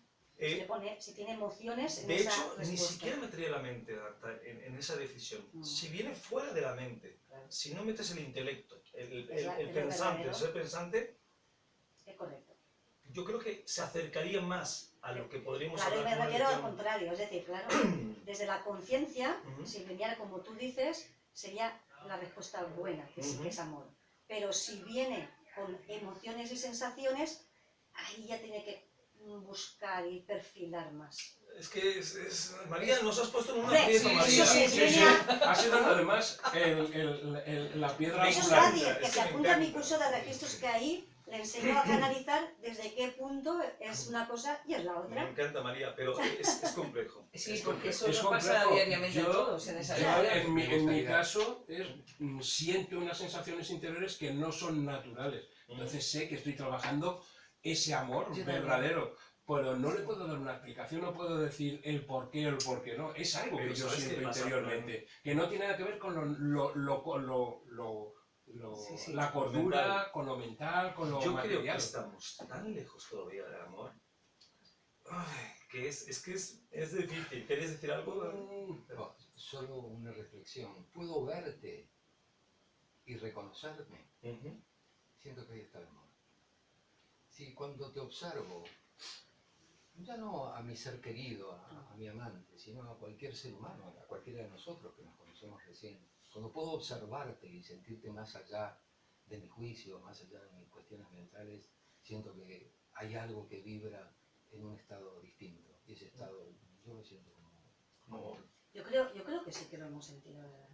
S2: Si tiene emociones en
S4: de
S2: esa
S4: hecho, ni
S2: respuesta.
S4: siquiera metería la mente Arta, en esa decisión.
S2: Mm.
S4: Si viene fuera de la mente,
S2: Claro.
S4: si no metes el intelecto, el
S2: Es lo
S4: pensante, el
S2: verdadero.
S4: ser pensante,
S2: Es correcto.
S4: yo creo que se acercaría más a lo que podríamos
S2: Claro, y
S4: hablar
S2: me
S4: como
S2: refiero al
S4: elección.
S2: contrario. Es decir, claro, desde la conciencia,
S4: Ujú.
S2: si viniera como tú dices, sería la respuesta buena, que
S4: Ujú.
S2: es amor. Pero si viene con emociones y sensaciones, ahí ya tiene que buscar y perfilar más.
S4: Es que María, nos has puesto en un
S2: Hombre,
S4: aprieto,
S5: sí,
S4: María.
S5: sí,
S1: Sí, sí. Ha sido además la piedra
S2: Eso es
S1: angular.
S2: fácil, que
S4: es
S2: se
S4: que me
S2: apunte a mi
S4: encanta.
S2: curso de registros que ahí le enseño a canalizar desde qué punto es una cosa y es la
S4: Me
S2: otra.
S4: encanta, María, pero es complejo.
S5: Sí,
S4: es
S5: porque
S4: complejo.
S5: eso
S1: Es
S5: nos pasa
S1: complejo.
S5: diariamente a
S1: Yo-
S5: todos en esa
S1: Yo,
S5: área.
S1: en mi
S3: Me gustaría-
S1: caso, siento unas sensaciones interiores que no son naturales. Entonces sé que estoy trabajando ese amor
S5: Yo también.
S1: verdadero. Pero no le puedo dar una explicación, no puedo decir el por qué o el por qué no. Es algo
S4: Pero
S1: que yo
S4: ¿sabes qué
S1: siento
S4: pasa,
S1: interiormente, que no tiene nada que ver con
S5: Sí, sí.
S1: la cordura,
S4: Mental.
S1: con lo mental, con lo
S4: Yo creo que
S1: material.
S4: estamos tan lejos todavía del amor. Ay, que es difícil. ¿Querías decir algo?
S3: Pero solo una reflexión. Puedo verte y reconocerme.
S4: Ujú.
S3: Siento que ahí está el amor. Si cuando te observo, ya no a mi ser querido, a mi amante, sino a cualquier ser humano, a cualquiera de nosotros que nos conocemos recién, cuando puedo observarte y sentirte más allá de mi juicio, más allá de mis cuestiones mentales, siento que hay algo que vibra en un estado distinto. Y ese estado yo lo siento como amor.
S2: Yo creo que sí que lo hemos sentido, de verdad.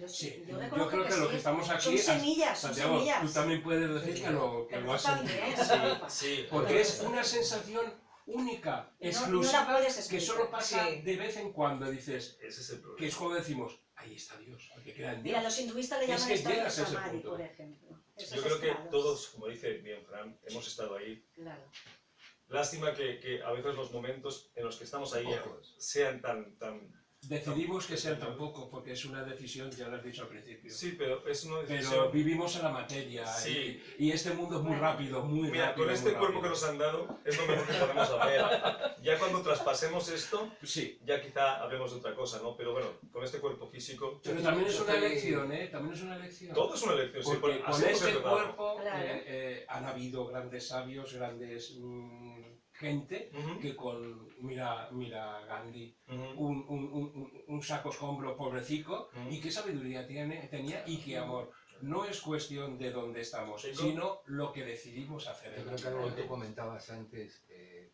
S1: Sí,
S2: Yo
S1: yo
S2: reconozco
S1: creo que lo que
S2: sí.
S1: estamos aquí,
S2: Son semillas, son
S1: Santiago, tú
S2: semillas.
S1: también puedes decir que lo has sentido.
S2: Perfectamente.
S4: Sí,
S1: Porque es una sensación única,
S2: No la
S1: exclusiva,
S2: puedes
S1: que
S2: explicar.
S1: solo pasa
S5: Sí.
S1: de vez en cuando. Dices,
S4: ese es el
S1: que
S4: problema.
S1: es cuando decimos, ahí está Dios, el que queda en
S2: Mira,
S1: Dios.
S2: los hinduistas le
S1: Es
S2: llaman
S1: que
S2: estados
S1: llegas a ese
S2: samadhi,
S1: punto.
S2: por ejemplo. Esos
S4: Yo creo que
S2: estados.
S4: todos, como dice bien Fran, hemos estado ahí.
S2: Claro.
S4: Lástima que a veces los momentos en los que estamos ahí
S3: Pocos.
S4: sean tan...
S1: Decidimos que sean tampoco, porque es una decisión, ya lo has dicho al principio.
S4: Sí, pero es una
S1: Pero
S4: decisión...
S1: vivimos en la materia
S4: Sí.
S1: y este mundo es muy rápido, muy
S4: Mira,
S1: rápido.
S4: con este
S1: muy
S4: cuerpo que
S1: rápido.
S4: nos han dado, es lo mejor que podemos hacer. Ya cuando traspasemos esto,
S1: Sí,
S4: ya quizá hablemos de otra cosa, ¿no? Pero bueno, con este cuerpo físico,
S1: pero también es
S3: Yo
S1: una
S3: estoy-
S1: elección, ¿eh? También es una elección.
S4: todo es una elección. Sí,
S1: Porque
S4: bueno,
S1: con
S4: así hemos
S1: este
S4: empezado.
S1: cuerpo
S2: Claro.
S1: han habido grandes sabios, grandes gente
S4: Ujú,
S1: que con, mira Gandhi,
S4: ujú.
S1: un saco escombro pobrecico,
S4: Mm.
S1: y qué sabiduría tenía y qué amor. No es cuestión de dónde estamos,
S4: Chico.
S1: sino lo que decidimos hacer.
S3: Yo
S1: en la
S3: creo que algo
S1: vida.
S3: que tú comentabas antes,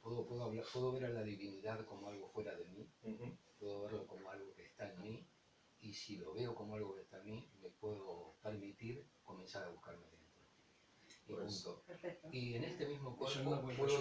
S3: puedo ver a la divinidad como algo fuera de mí,
S4: Ujú.
S3: puedo verlo como algo que está en mí, y si lo veo como algo que está en mí, me puedo permitir comenzar a buscarme dentro. Y
S4: Pues,
S3: punto.
S2: Perfecto.
S3: Y en este mismo
S1: Eso es
S3: cuerpo
S1: una buena
S3: puedo